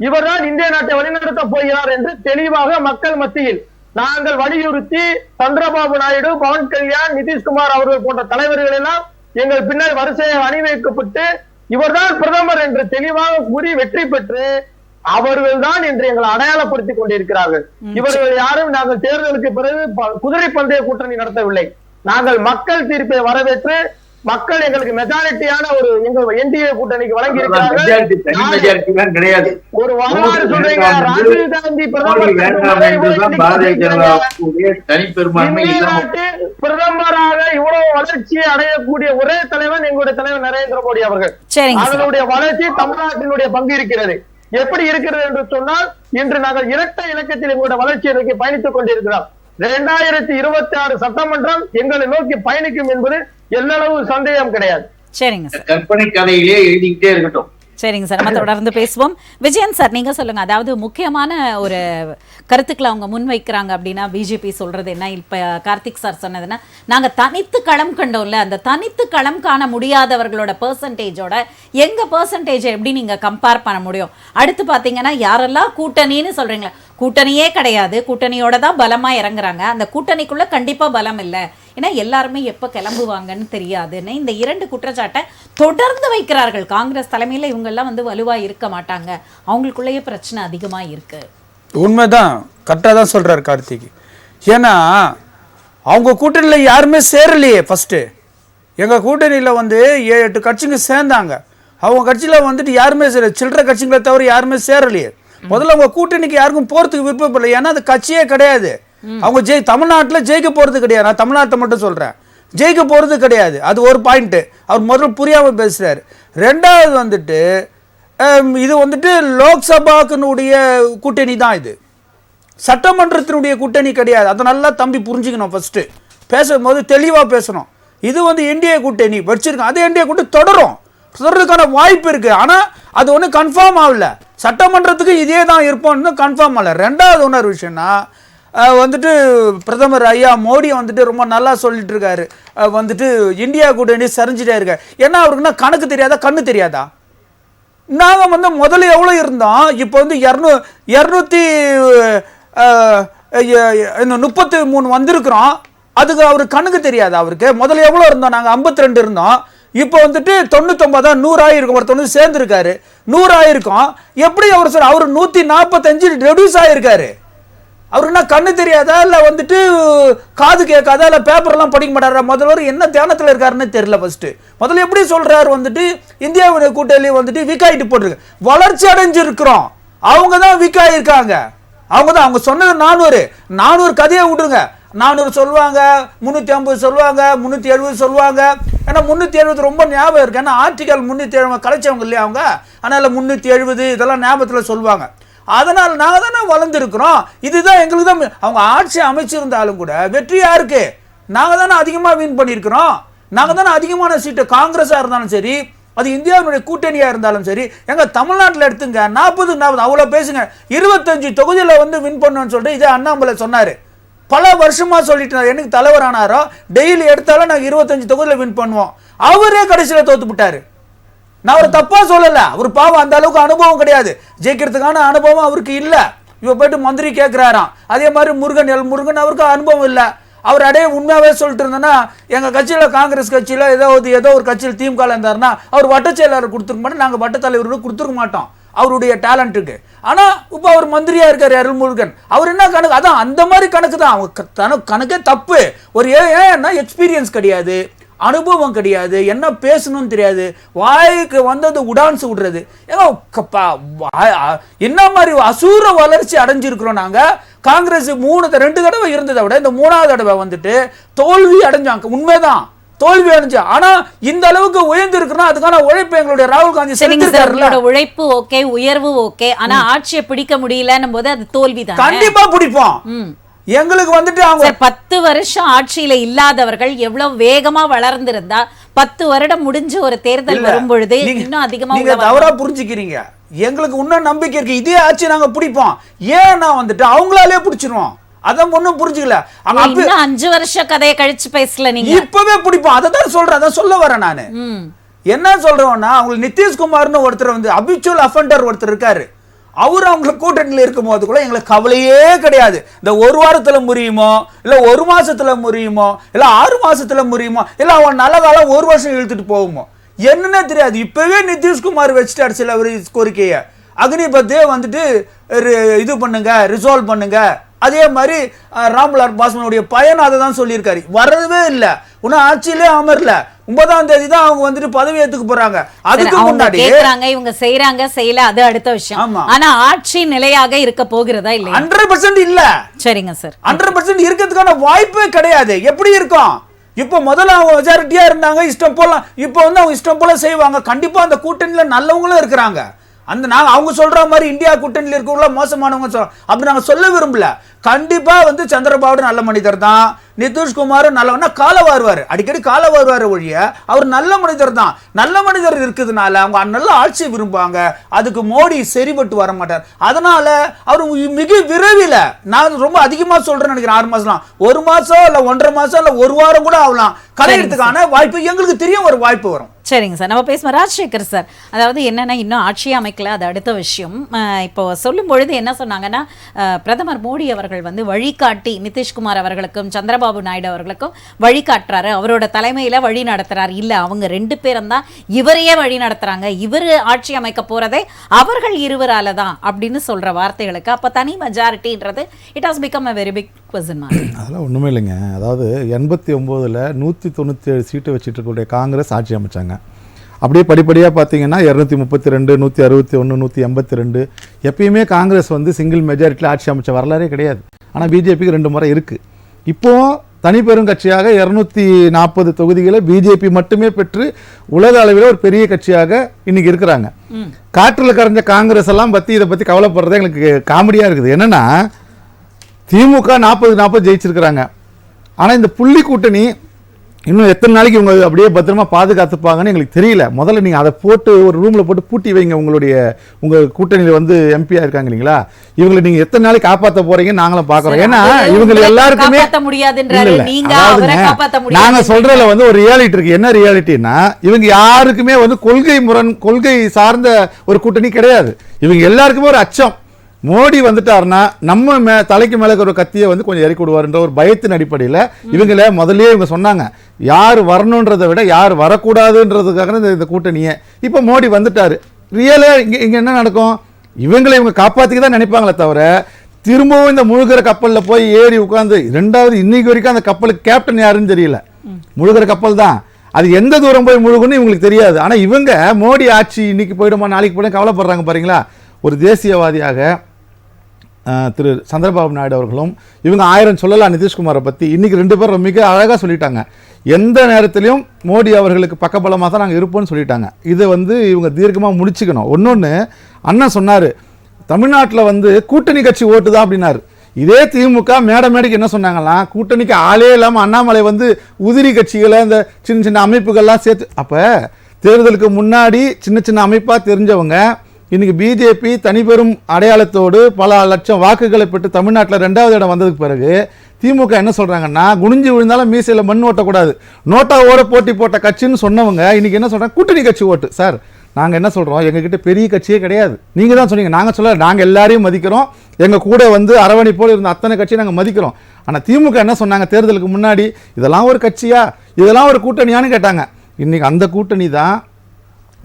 இவர்தான் இந்திய நாட்டை வழிநடத்த போகிறார் என்று தெளிவாக மக்கள் மத்தியில் நாங்கள் வலியுறுத்தி சந்திரபாபு நாயுடு, பவன் கல்யாண், நிதிஷ்குமார் அவர்கள் போன்ற தலைவர்கள் எல்லாம் எங்கள் பின்னர் வரிசையை அணிவைக்கப்பட்டு இவர்தான் பிரதமர் என்று தெளிவாக கூறி வெற்றி பெற்று அவர்கள் தான் என்று எங்களை அடையாளப்படுத்திக் கொண்டிருக்கிறார்கள். இவர்கள் யாரும் நாங்கள் தேர்தலுக்கு பிறகு குதிரை பந்தய கூட்டணி நடத்தவில்லை. நாங்கள் மக்கள் தீர்ப்பை வரவேற்று மக்கள் எங்களுக்கு மெஜாரிட்டியான ஒரு எங்கள் என்டிஏ கூட்டணிக்கு வழங்கி இருக்கிறார்கள். ஒரு வரலாறு சொல்றீங்க, ராஜீவ் காந்தி பிரதமராக இவ்வளவு வளர்ச்சியை அடையக்கூடிய ஒரே தலைவன் எங்களுடைய தலைவர் நரேந்திர மோடி அவர்கள். அதனுடைய வளர்ச்சி தமிழ்நாட்டினுடைய பங்கு இருக்கிறது. எப்படி இருக்கிறது என்று சொன்னால் இன்று நாங்கள் இரட்டை இலக்கத்தில் எங்களுடைய வளர்ச்சியை நோக்கி பயணித்துக் கொண்டிருக்கிறோம். 2026 சட்டமன்றம் எங்களை நோக்கி பயணிக்கும் என்பது எல்லளவு சந்தேகம் கிடையாது. சரிங்க சார், கற்பனை கதையிலே எழுதிக்கிட்டே இருக்கட்டும். சரிங்க சார், நம்ம தொடர்ந்து பேசுவோம். விஜயன் சார், நீங்க சொல்லுங்க. அதாவது முக்கியமான ஒரு கருத்துக்களை அவங்க முன்வைக்கிறாங்க அப்படின்னா பிஜேபி சொல்றது என்ன? இப்ப கார்த்திக் சார் சொன்னதுன்னா, நாங்க தனித்து களம் கண்டோம்ல, அந்த தனித்து களம் காண முடியாதவர்களோட பெர்சன்டேஜோட எங்க பெர்சன்டேஜ் எப்படி நீங்க கம்பேர் பண்ண முடியும்? அடுத்து பாத்தீங்கன்னா, யாரெல்லாம் கூட்டணின்னு சொல்றீங்களா, கூட்டணியே கிடையாது, கூட்டணியோட தான் பலமா இறங்குறாங்க. அந்த கூட்டணிக்குள்ள கண்டிப்பா பலம் இல்லை, ஏன்னா எல்லாருமே எப்ப கிளம்புவாங்கன்னு தெரியாதுன்னு இந்த 2 குற்றச்சாட்டை தொடர்ந்து வைக்கிறார்கள். காங்கிரஸ் தலைமையில இவங்க எல்லாம் வந்து வலுவா இருக்க மாட்டாங்க, அவங்களுக்குள்ளேயே பிரச்சனை அதிகமா இருக்கு. உண்மைதான், கரெக்டாக தான் சொல்றாரு கார்த்திக். ஏன்னா அவங்க கூட்டணியில் யாருமே சேரலையே. ஃபர்ஸ்ட் எங்க கூட்டணியில் வந்து 7-8 கட்சிங்க சேர்ந்தாங்க. அவங்க கட்சியில் வந்துட்டு யாருமே சில்லற கட்சிங்களை தவிர யாருமே சேரலையே. முதல்ல அவங்க கூட்டணிக்கு யாருக்கும் போறதுக்கு விருப்பப்படல, ஏன்னா அது கட்சியே கிடையாது. அவங்க தமிழ்நாட்டில் ஜெயிக்க போறது கிடையாது. நான் தமிழ்நாட்டை மட்டும் சொல்றேன், ஜெயிக்க போறது கிடையாது. அது ஒரு பாயிண்ட். அவர் முதல்ல புரியாம பேசுறாரு. ரெண்டாவது வந்துட்டு இது வந்துட்டு லோக்சபாக்கினுடைய கூட்டணி தான், இது சட்டமன்றத்தினுடைய கூட்டணி கிடையாது. அதை நல்லா தம்பி புரிஞ்சுக்கணும். ஃபர்ஸ்ட் பேசும்போது தெளிவா பேசணும். இது வந்து என்டிஏ கூட்டணி வச்சிருக்கோம், அது என்டிஏ கூட்டணி தொடர்றதுக்கான வாய்ப்பு இருக்கு. ஆனா அது ஒன்றும் கன்ஃபார்ம் ஆகல. சட்டமன்றத்துக்கு இதே தான் இருப்போம்னு கன்ஃபார்ம் ஆகல. ரெண்டாவது இன்னொரு விஷயம்னா வந்துட்டு பிரதமர் ஐயா மோடி வந்துட்டு ரொம்ப நல்லா சொல்லிட்டு இருக்காரு, வந்துட்டு இந்தியா கூட்டணி சரிஞ்சிட்டே இருக்க. ஏன்னா அவருக்குன்னா கணக்கு தெரியாதா, கண்ணு தெரியாதா? நாங்கள் வந்து முதல்ல எவ்வளோ இருந்தோம், இப்போ வந்து 233 வந்திருக்கிறோம். அதுக்கு அவருக்கு கணக்கு தெரியாது. அவருக்கு முதல்ல எவ்வளோ இருந்தோம், நாங்கள் 52 இருந்தோம். இப்போ வந்துட்டு 99 100 ஆயிருக்கும். ஒருத்தர் சேர்ந்துருக்காரு, 100 ஆயிருக்கும். எப்படி அவர் சார், அவர் 145 ரெடியூஸ் ஆயிருக்காரு. அவருக்குன்னா கண்ணு தெரியாதா, இல்லை வந்துட்டு காது கேட்காதா, இல்லை பேப்பர்லாம் படிக்க மாட்டாரா? முதல்வர் என்ன தியானத்தில் இருக்காருன்னு தெரியல. ஃபர்ஸ்ட் முதல்ல எப்படி சொல்றாரு, வந்துட்டு இந்தியாவுடைய கூட்டணி வந்துட்டு வீக் ஆகிட்டு போட்டிருக்கு. வளர்ச்சி அடைஞ்சிருக்கிறோம், அவங்க தான் வீக் ஆகியிருக்காங்க. அவங்க சொன்னது 400 கதையை விட்டுருங்க. 400 சொல்லுவாங்க, 350 சொல்லுவாங்க, 370 சொல்லுவாங்க. ஏன்னா 370 ரொம்ப ஞாபகம் இருக்கு. ஏன்னா ஆர்டிகல் 370 கலைச்சவங்க இல்லையா அவங்க, அதனால 370 இதெல்லாம் ஞாபகத்தில் சொல்லுவாங்க. அதனால் நாங்கள் தானே வளர்ந்துருக்கிறோம். இதுதான் எங்களுக்கு தான். அவங்க ஆட்சி அமைச்சிருந்தாலும் கூட வெற்றி யாருக்கு? நாங்கள் தானே அதிகமாக வின் பண்ணியிருக்கிறோம். நாங்கள் தானே அதிகமான சீட்டு, காங்கிரஸாக இருந்தாலும் சரி, அது இந்தியாவுடைய கூட்டணியாக இருந்தாலும் சரி. எங்கள் தமிழ்நாட்டில் எடுத்துங்க 40 அவ்வளோ பேசுங்க, 25 தொகுதியில் வந்து வின் பண்ணணும்னு சொல்லிட்டு இதே அண்ணாமலை சொன்னார். பல வருஷமாக சொல்லிட்டு எனக்கு தலைவர் ஆனாரோ டெய்லி எடுத்தாலும் நாங்கள் 25 தொகுதியில் வின் பண்ணுவோம். அவரே கடைசியில் தோத்து விட்டாரு. நான் ஒரு தப்பா சொல்லல, அவர் பாவம் அந்த அளவுக்கு அனுபவம் கிடையாது, ஜெயிக்கிறதுக்கான அனுபவம் அவருக்கு இல்ல. இவ போயிட்டு மந்திரி கேட்கிறாராம். அதே மாதிரி முருகன் அவருக்கு அனுபவம் இல்லை. அவர் அடைய உண்மையாவே சொல்லிட்டு இருந்தேன்னா, எங்க கட்சியில காங்கிரஸ் கட்சியில ஏதோ ஒரு கட்சியில் திமுக இருந்தாருன்னா அவர் வட்ட செயலாளர் கொடுத்துருக்க மாட்டோம், நாங்க வட்ட தலைவர்களுக்கு கொடுத்துருக்க மாட்டோம் அவருடைய டேலண்ட்டுக்கு. ஆனா இப்ப அவர் மந்திரியா இருக்காரு அருள்முருகன். அவர் என்ன கணக்கு, அதான் அந்த மாதிரி கணக்கு தான். அவங்க கணக்கே தப்பு. ஒரு ஏன்னா எக்ஸ்பீரியன்ஸ் கிடையாது, அனுபவம் கிடையாது, என்ன பேசணும்னு தெரியாது, வாய்க்கு வந்தது உடான்ஸ் விடுறது. என்ன மாதிரி அசூர வளர்ச்சி அடைஞ்சிருக்கிறோம் நாங்க. காங்கிரஸ் 2 தடவை இருந்ததை விட இந்த 3வது தடவை வந்துட்டு தோல்வி அடைஞ்சாங்க. உண்மைதான், தோல்வி அடைஞ்சா. ஆனா இந்த அளவுக்கு உயர்ந்து இருக்கிறோம், அதுக்கான உழைப்பு எங்களுடைய ராகுல் காந்தி செலுத்திருக்காரு. உழைப்பு ஓகே, உயர்வு ஓகே, ஆனா ஆட்சியை பிடிக்க முடியலன்னும் போது அது தோல்வி தான். கண்டிப்பா பிடிப்போம். எங்களுக்கு வந்துட்டு அவங்க 10 வருஷம் ஆட்சியில இல்லாதவர்கள் எவ்வளவு வேகமா வளர்ந்திருந்தா 10 வருடம் முடிஞ்சு ஒரு தேர்தல் வரும்பொழுது இன்னும் அதிகமா நீங்க தவறா புரிஞ்சுக்கிறீங்க. எங்களுக்கு இன்னும் நம்பிக்கை இருக்கு, இதே ஆட்சி நாங்க பிடிப்போம். ஏன்னா வந்துட்டு அவங்களாலே பிடிச்சிருவோம். அதான் ஒண்ணும் புரிஞ்சுக்கல. 5 வருஷம் கதையை கழிச்சு பேசல, நீங்க இப்பவே பிடிப்போம். அதான் சொல்றேன், அதான் சொல்ல வரேன் நானு. என்ன சொல்றேன்னா, அவங்களுக்கு நிதிஷ்குமார்னு ஒருத்தர் வந்து அபிச்சுவல் அஃபெண்டர் ஒருத்தர் இருக்காரு. அவர் அவங்களுக்கு கூட்டணியில் இருக்கும் போது கூட எங்களுக்கு கவலையே கிடையாது. இந்த 1 வாரத்துல முறியுமோ, இல்ல 1 மாசத்துல முறியுமோ, இல்ல 6 மாசத்துல முறியுமோ, இல்ல அவன் நல்ல காலம் 1 வருஷம் இழுத்துட்டு போகுமோ என்னன்னே தெரியாது. இப்பவே நிதிஷ்குமார் வச்சுட்டாரு சில கோரிக்கைய. அக்னிபத்தே வந்துட்டு இது பண்ணுங்க, ரிசால்வ் பண்ணுங்க. அதே மாதிரி ராம்விலாஸ் பாஸ்வானுடைய பையன் அதை தான் சொல்லியிருக்காரு. வரவே இல்லை, இன்னும் ஆட்சியிலே அமரல. 9ஆம் தேதி தான் அவங்க வந்துட்டு பதவி ஏத்துக்க போறாங்க. அதுக்கு முன்னாடி கேக்குறாங்க, இவங்க செய்யறாங்க செய்யல, அது அடுத்த விஷயம். ஆனா ஆட்சி நிலையாக இருக்க போகிறதா இல்ல? 100% இல்ல. சரிங்க சார், 100% இருக்கிறதுக்கான வாய்ப்பே கிடையாது. எப்படி இருக்கும்? இப்போ முதல்ல அவங்க மெஜாரிட்டியா இருந்தாங்க, இஷ்டம் போல. இப்போ வந்து அவங்க இஷ்டம் போல செய்வாங்க. கண்டிப்பா அந்த கூட்டணியில நல்லவங்களும் இருக்கிறாங்க. நாங்க அவங்க சொல்ற மாதிரி இந்தியா கூட்டணியில் இருக்கவங்கள மோசமானவங்க சொல்றோம் அப்படி நாங்க சொல்ல விரும்பல. கண்டிப்பா சந்திரபாபு நல்ல மனிதர் தான், நிதிஷ்குமாரும் நல்லவனா கால வருவாரு, அடிக்கடி கால வருவாரு ஒழிய அவர் நல்ல மனிதர் தான். நல்ல மனிதர் இருக்கிறதுனால அவங்க நல்ல ஆட்சி விரும்புவாங்க, அதுக்கு மோடி சரிபட்டு வர மாட்டார். அதனால அவர் மிக விரைவில், நான் ரொம்ப அதிகமா சொல்றேன்னு நினைக்கிறேன், 6 மாசம் 1 மாசம் இல்ல 1.5 மாசம் இல்ல 1 வாரம் கூட ஆகலாம், கலையறதுக்கான வாய்ப்பு எங்களுக்கு தெரியும், ஒரு வாய்ப்பு வரும். சரிங்க சார், நம்ம பேசுவோம். ராஜசேகர் சார், அதாவது என்னன்னா இன்னும் ஆட்சி அமைக்கல, அது அடுத்த விஷயம். இப்போ சொல்லும் பொழுது என்ன சொன்னாங்கன்னா, பிரதமர் மோடி அவர்கள் வழிகாட்டி நிதிஷ்குமார் அவர்களுக்கும் சந்திரபாபு நாயுடு அவர்களுக்கும் வழிகாட்டுறாரு, அவரோட தலைமையில வழி நடத்துறாரு. இல்ல, அவங்க 2 பேரும் தான் இவரையே வழி நடத்துறாங்க, இவர் ஆட்சி அமைக்க போறதே அவர்கள் இருவரால தான் அப்படின்னு சொல்ற வார்த்தைகளுக்கு அப்ப தனி மெஜாரிட்டின்றது it has become a very big question mark. அதெல்லாம் ஒன்றுமே இல்லைங்க. அதாவது 89ல் 197 சீட்டு வச்சுட்டு இருக்கக்கூடிய காங்கிரஸ் ஆட்சி அமைச்சாங்க. அப்படியே படிப்படியாக பார்த்தீங்கன்னா 232, 161, 182, எப்பயுமே காங்கிரஸ் சிங்கிள் மெஜாரிட்டியில் ஆட்சி அமைச்ச வரலாறே கிடையாது. ஆனால் பிஜேபிக்கு 2 முறை இருக்குது. இப்போது தனிப்பெரும் கட்சியாக 240 தொகுதிகளை பிஜேபி மட்டுமே பெற்று உலக அளவில் ஒரு பெரிய கட்சியாக இன்னைக்கு இருக்கிறாங்க. காற்றில் கரைஞ்ச காங்கிரஸ் எல்லாம் இதை பற்றி கவலைப்படுறதே எங்களுக்கு காமெடியாக இருக்குது. என்னன்னா திமுக 40 ஜெயிச்சிருக்கிறாங்க. ஆனால் இந்த புள்ளி கூட்டணி இன்னும் எத்தனை நாளைக்கு இவங்க அப்படியே பத்திரமா பாதுகாத்துப்பாங்கன்னு எங்களுக்கு தெரியல. முதல்ல நீங்கள் அதை போட்டு ஒரு ரூமில் போட்டு பூட்டி வைங்க. உங்கள் கூட்டணியில் எம்பியா இருக்காங்க இல்லைங்களா, இவங்களை நீங்கள் எத்தனை நாளைக்கு காப்பாற்ற போறீங்கன்னு நாங்களும் பார்க்குறோம். ஏன்னா இவங்க எல்லாருக்குமே நாங்கள் சொல்றதுல ஒரு ரியாலிட்டி இருக்கு. என்ன ரியாலிட்டின்னா, இவங்க யாருக்குமே கொள்கை சார்ந்த ஒரு கூட்டணி கிடையாது. இவங்க எல்லாருக்குமே ஒரு அச்சம். மோடி வந்துட்டாருன்னா நம்ம தலைக்கு மேலே ஒரு கத்தியை கொஞ்சம் இறக்கி விடுவார்ன்ற ஒரு பயத்தின் அடிப்படையில் இவங்கள முதல்லயே இவங்க சொன்னாங்க, யார் வரணுன்றதை விட யார் வரக்கூடாதுன்றதுக்காக இந்த கூட்டணியை. இப்போ மோடி வந்துட்டாரு, ரியலே இங்க என்ன நடக்கும், இவங்களை இவங்க காப்பாற்றிக்க தான் நினைப்பாங்களே தவிர திரும்பவும் இந்த முழுகிற கப்பலில் போய் ஏறி உட்காந்து, 2வது இன்னைக்கு வரைக்கும் அந்த கப்பலுக்கு கேப்டன் யாருன்னு தெரியல. முழுகிற கப்பல் தான், அது எந்த தூரம் போய் முழுகுன்னு இவங்களுக்கு தெரியாது. ஆனால் இவங்க மோடி ஆட்சி இன்னைக்கு போயிடுமா நாளைக்கு போயிடும் கவலைப்படுறாங்க பாருங்களா. ஒரு தேசியவாதியாக திரு சந்திரபாபு நாயுடு அவர்களும் இவங்க 1000 சொல்லலாம் நிதிஷ்குமாரை பற்றி. இன்னைக்கு 2 பேரும் மிக அழகாக சொல்லிட்டாங்க, எந்த நேரத்திலையும் மோடி அவர்களுக்கு பக்கபலமாக தான் நாங்கள் இருப்போம்னு சொல்லிட்டாங்க. இதை இவங்க தீர்க்கமாக முடிச்சுக்கணும். ஒன்னொன்று அண்ணன் சொன்னார், தமிழ்நாட்டில் கூட்டணி கட்சி ஓட்டு தான் அப்படின்னாரு. இதே திமுக மேடைக்கு என்ன சொன்னாங்களாம், கூட்டணிக்கு ஆளே இல்லாமல் அண்ணாமலை உதிரி கட்சிகளை இந்த சின்ன சின்ன அமைப்புகள்லாம் சேர்த்து, அப்போ தேர்தலுக்கு முன்னாடி சின்ன சின்ன அமைப்பாக தெரிஞ்சவங்க இன்னைக்கு பிஜேபி தனிப்பெரும் அடையாளத்தோடு பல லட்சம் வாக்குகளை பெற்று தமிழ்நாட்டில் 2வது இடம் வந்ததுக்கு பிறகு திமுக என்ன சொல்றாங்கன்னா, குனிஞ்சு விழுந்தாலும் மீசையில் மண் ஓட்டக்கூடாது, நோட்டாவோட போட்டி போட்ட கட்சின்னு சொன்னவங்க இன்னைக்கு என்ன சொல்றாங்க, கூட்டணி கட்சி ஓட்டு. சார் நாங்கள் என்ன சொல்கிறோம், எங்ககிட்ட பெரிய கட்சியே கிடையாது, நீங்கள் தான் சொன்னீங்க, நாங்கள் சொல்ல, நாங்கள் எல்லாரையும் மதிக்கிறோம், எங்கள் கூட அரவணைப்போடு இருந்த அத்தனை கட்சியை நாங்கள் மதிக்கிறோம். ஆனால் திமுக என்ன சொன்னாங்க தேர்தலுக்கு முன்னாடி, இதெல்லாம் ஒரு கட்சியா, இதெல்லாம் ஒரு கூட்டணியான்னு கேட்டாங்க. இன்னைக்கு அந்த கூட்டணி தான்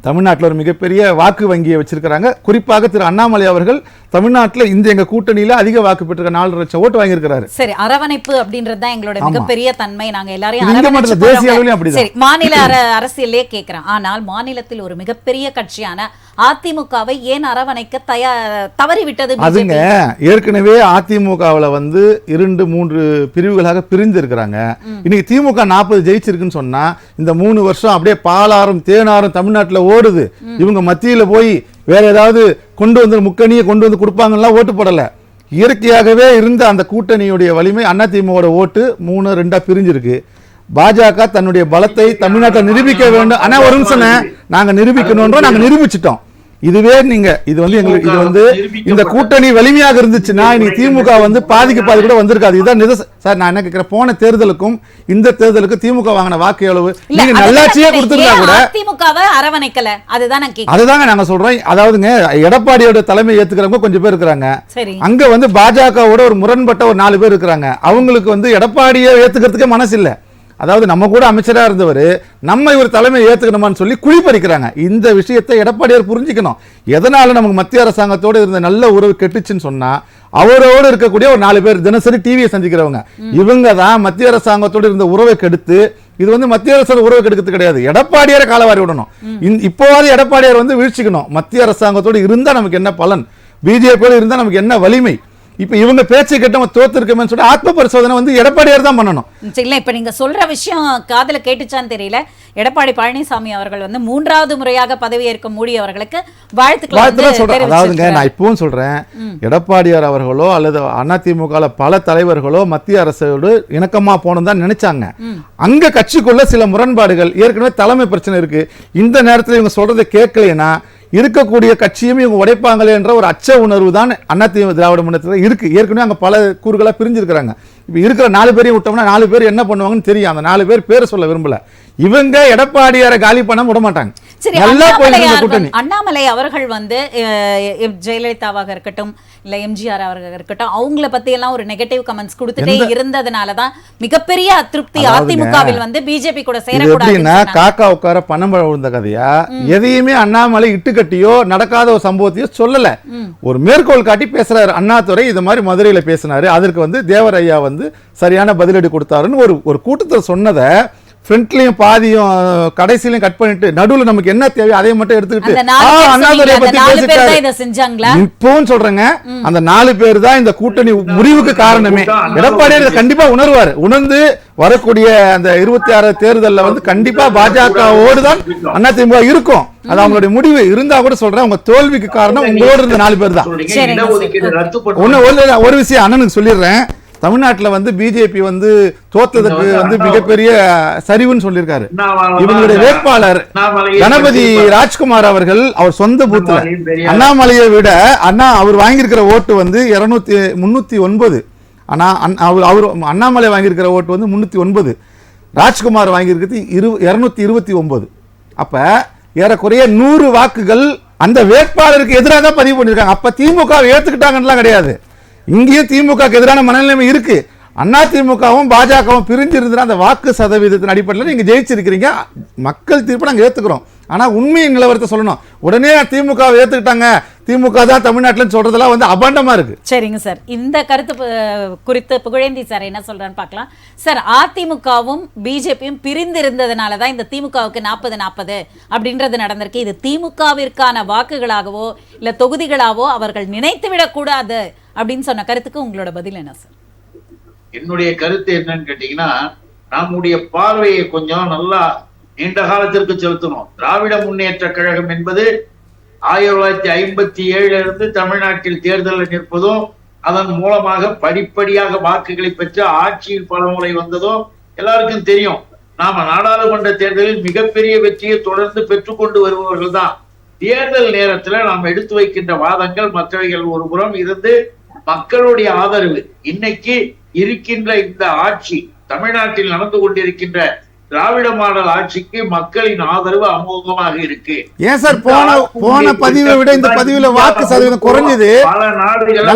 தமிழ்நாட்டில் ஒரு மிகப்பெரிய வாக்கு வங்கியை வச்சிருக்கிறாங்க. குறிப்பாக திரு அண்ணாமலை அவர்கள் தமிழ்நாட்டில் எங்க கூட்டணியில அதிக வாக்கு பெற்ற 4 லட்சம் ஓட்டு வாங்கியிருக்கிறாரு. சரி, அரவணைப்பு அப்படின்றது தான் எங்களோட மிகப்பெரிய தன்மை. நாங்க எல்லாரையும் தேசிய அளவிலும் அப்படிதான். சரி, மாநில அரசியலே கேட்கிறேன். ஆனால் மாநிலத்தில் ஒரு மிகப்பெரிய கட்சியான அதிமுகவை ஏன் அரவணைக்க தவறிவிட்டது? அதுங்க ஏற்கனவே அதிமுகவில் 2-3 பிரிவுகளாக பிரிந்து இருக்கிறாங்க. இன்னைக்கு திமுக 40 ஜெயிச்சிருக்குன்னு சொன்னா இந்த 3 வருஷம் அப்படியே பாலாறும் தேனாரும் தமிழ்நாட்டில் ஓடுது. இவங்க மத்தியில போய் வேற ஏதாவது முக்கணியை கொண்டு கொடுப்பாங்கன்னா ஓட்டு போடல. இயற்கையாகவே இருந்த அந்த கூட்டணியுடைய வலிமை அதிமுக ஓட்டு 3-2 பிரிஞ்சிருக்கு. பாஜக தன்னுடைய பலத்தை தமிழ்நாட்டில் நிரூபிக்க வேண்டும். ஆனா ஒரு நிமிஷம், நாங்க நிரூபிக்கணும், நாங்க நிரூபிச்சிட்டோம். இதுவே நீங்க எங்களுக்கு இந்த கூட்டணி வலிமையாக இருந்துச்சுன்னா இன்னைக்கு திமுக பாதிக்கு பாதி கூட வந்திருக்காது. இதுதான் சார் நான் என்ன கேட்கிறேன், போன தேர்தலுக்கும் இந்த தேர்தலுக்கும் திமுக வாங்கின வாக்கு எவ்வளவு? நீங்க நல்லாட்சியே கொடுத்திருந்தா கூட திமுகவை அரவணைக்கல. அதுதாங்க நாங்க சொல்றோம். அதாவதுங்க எடப்பாடியோட தலைமை ஏத்துக்கிறவங்க கொஞ்சம் பேர் இருக்கிறாங்க, அங்க பாஜகவோட ஒரு முரண்பட்ட ஒரு 4 பேர் இருக்கிறாங்க. அவங்களுக்கு எடப்பாடியை ஏத்துக்கிறதுக்கே மனசு இல்ல. அதாவது நம்ம கூட அமைச்சராக இருந்தவர் நம்ம இவர் தலைமை ஏற்றுக்கணுமான்னு சொல்லி குழி பறிக்கிறாங்க. இந்த விஷயத்தை எடப்பாடியார் புரிஞ்சுக்கணும். எதனால நமக்கு மத்திய அரசாங்கத்தோடு இருந்த நல்ல உறவு கெட்டுச்சுன்னு சொன்னா, அவரோடு இருக்கக்கூடிய ஒரு 4 பேர் தினசரி டிவியை சந்திக்கிறவங்க, இவங்க தான் மத்திய அரசாங்கத்தோடு இருந்த உறவை கெடுத்து, இது மத்திய அரசு உறவு கெடுக்கிறது கிடையாது, எடப்பாடியாரை காலவாரி விடணும். இப்போவாது எடப்பாடியார் வீழ்ச்சிக்கணும். மத்திய அரசாங்கத்தோடு இருந்தா நமக்கு என்ன பலன், பிஜேபியோடு இருந்தா நமக்கு என்ன வலிமை, இப்ப இவங்க பேச்சை கேட்டவங்க தோத்துருக்கோம்னு சொல்லி ஆத்ம பரிசோதனை வந்து எடப்பாடியார் தான் பண்ணணும். இல்ல இப்ப நீங்க சொல்ற விஷயம் காதுல கேட்டுச்சான்னு தெரியல. எடப்பாடி பழனிசாமி அவர்கள் வந்து 3வது முறையாக பதவியேற்க மோடி அவர்களுக்கு வாழ்த்துக்களை சொல்றேன். அதாவதுங்க நான் இப்பவும் சொல்றேன், எடப்பாடியார் அவர்களோ அல்லது அதிமுக பல தலைவர்களோ மத்திய அரசோடு இணக்கமா போனோம் தான் நினைச்சாங்க. அங்க கட்சிக்குள்ள சில முரண்பாடுகள், ஏற்கனவே தலைமை பிரச்சனை இருக்கு. இந்த நேரத்தில் இவங்க சொல்றதை கேட்கலைன்னா இருக்கக்கூடிய கட்சியும் இவங்க உடைப்பாங்களே என்ற ஒரு அச்ச உணர்வு தான் அதிமுக திராவிட முன்னேற்றத்தில் இருக்கு. ஏற்கனவே அங்க பல கூறுகளா பிரிஞ்சிருக்கிறாங்க. இப்ப இருக்கிற 4 பேரையும் விட்டோம்னா 4 பேர் என்ன பண்ணுவாங்கன்னு தெரியும். அந்த 4 பேர் பேரை சொல்ல விரும்பல. இவங்க எடப்பாடியாரை காலி பண்ண விட மாட்டாங்க. அண்ணாமலை அவர்கள் வந்து ஜெயலலிதாவாக இருக்கட்டும் இல்ல எம்ஜிஆர் அவர்கள் இருக்கட்டும் அவங்கள பத்தி எல்லாம் ஒரு நெகட்டிவ் கமெண்ட்ஸ் கொடுத்துட்டே இருந்ததுனாலதான் மிகப்பெரிய அதிருப்தி அதிமுகவில் வந்து பிஜேபி கூட சேரக்கூடாதுன்னா காக்கா உட்கார பணம்பழம் விழுந்த கதையா? எதையுமே அண்ணாமலை இட்டுக்கட்டியோ நடக்காத ஒரு சம்பவத்தையோ சொல்லல. ஒரு மேற்கோள் காட்டி பேசுறாரு. அண்ணாதுரை இது மாதிரி மதுரையில பேசினாரு, அதற்கு வந்து தேவர் ஐயா வந்து சரியான பதிலடி கொடுத்தாருன்னு ஒரு கூட்டத்தில் சொன்னதை ஃப்ரண்ட்லயும் பாதியும் கடைசியிலும் கட் பண்ணிட்டு நடுவுல நமக்கு என்ன தேவையோ அதை மட்டும் எடுத்துக்கிட்டு அண்ணாதுரை பத்தி பேசிட்டாரு. இப்பவும் சொல்றேங்க, அந்த 4 பேர் தான் இந்த கூட்டணி முடிவுக்கு காரணமே. எடப்பாடியார் கண்டிப்பா உணர்வாரு. உணர்ந்து வரக்கூடிய அந்த 26 தேர்தல்ல வந்து கண்டிப்பா பாஜகவோடு தான் அதிமுக இருக்கும். அது அவங்களுடைய முடிவு இருந்தா கூட சொல்றேன், அவங்க தோல்விக்கு காரணம் உங்களோடு இருந்த 4 பேர் தான். ஒரு விஷயம் அண்ணனுக்கு சொல்லிடுறேன், தமிழ்நாட்டில் வந்து பிஜேபி வந்து தோத்ததுக்கு வந்து மிகப்பெரிய சரிவுன்னு சொல்லியிருக்காரு. இவங்களுடைய வேட்பாளர் கணபதி ராஜ்குமார் அவர்கள் அவர் சொந்த பூத்துல அண்ணாமலையை விட அவர் வாங்கியிருக்கிற ஓட்டு வந்து 309. ஆனா அவர் அண்ணாமலை வாங்கியிருக்கிற ஓட்டு வந்து 309, ராஜ்குமார் வாங்கியிருக்கிறது 229. அப்ப ஏறக்குறைய 100 வாக்குகள் அந்த வேட்பாளருக்கு எதிராக தான் பதிவு பண்ணியிருக்காங்க. அப்ப திமுக ஏத்துக்கிட்டாங்கலாம் கிடையாது. இங்கேயும் திமுக எதிரான மனநிலைமை இருக்கு. அதிமுகவும் பாஜகவும் பிரிஞ்சிருந்தா அந்த வாக்கு சதவீதத்தின் அடிப்படையில் நீங்க ஜெயிச்சிருக்கிறீங்க. மக்கள் தீர்ப்பு நாங்க ஏத்துக்கிறோம். ஆனா உண்மையின் நிலவரத்தை சொல்லணும். உடனே திமுக ஏத்துக்கிட்டாங்க, திமுக தான் தமிழ்நாட்டில் சொல்றதெல்லாம் வந்து அபாண்டமா இருக்கு. சரிங்க சார், இந்த கருத்து குறித்து புகழேந்தி சார் என்ன சொல்றான்னு பார்க்கலாம். சார், அதிமுகவும் பிஜேபியும் பிரிந்திருந்ததுனால தான் இந்த திமுகவுக்கு 40-40 அப்படின்றது நடந்திருக்கு. இது திமுகவிற்கான வாக்குகளாகவோ இல்ல தொகுதிகளாவோ அவர்கள் நினைத்து விடக்கூடாது அப்படின்னு சொன்ன கருத்துக்கு உங்களோட பதில் என்ன சார்? என்னுடைய கருத்து என்னன்னு கேட்டீங்கன்னா, நம்முடைய பார்வையை கொஞ்சம் நல்லா நீண்ட காலத்திற்கு செலுத்தணும். திராவிட முன்னேற்ற கழகம் என்பது 1957 இருந்து தமிழ்நாட்டில் தேர்தலில் நிற்பதும் அதன் மூலமாக படிப்படியாக வாக்குகளை பெற்று ஆட்சியில் பல முறை வந்ததும் எல்லாருக்கும் தெரியும். நாம நாடாளுமன்ற தேர்தலில் மிகப்பெரிய வெற்றியை தொடர்ந்து பெற்றுக்கொண்டு வருபவர்கள் தான். தேர்தல் நேரத்துல நாம் எடுத்து வைக்கின்ற வாதங்கள் மற்றவைகள் ஒரு புறம் இருந்து மக்களுடைய ஆதரவு, இன்னைக்கு இருக்கின்ற இந்த ஆட்சி தமிழ்நாட்டில் நடந்து கொண்டிருக்கின்ற திராவிட மாடல் ஆட்சிக்கு மக்களின் ஆதரவு அமோகமாக இருக்கு. ஏன் சார் போன பதிவை விட இந்த பதிவுல வாக்கு சதவீதம் குறைஞ்சது? பல நாடுகள்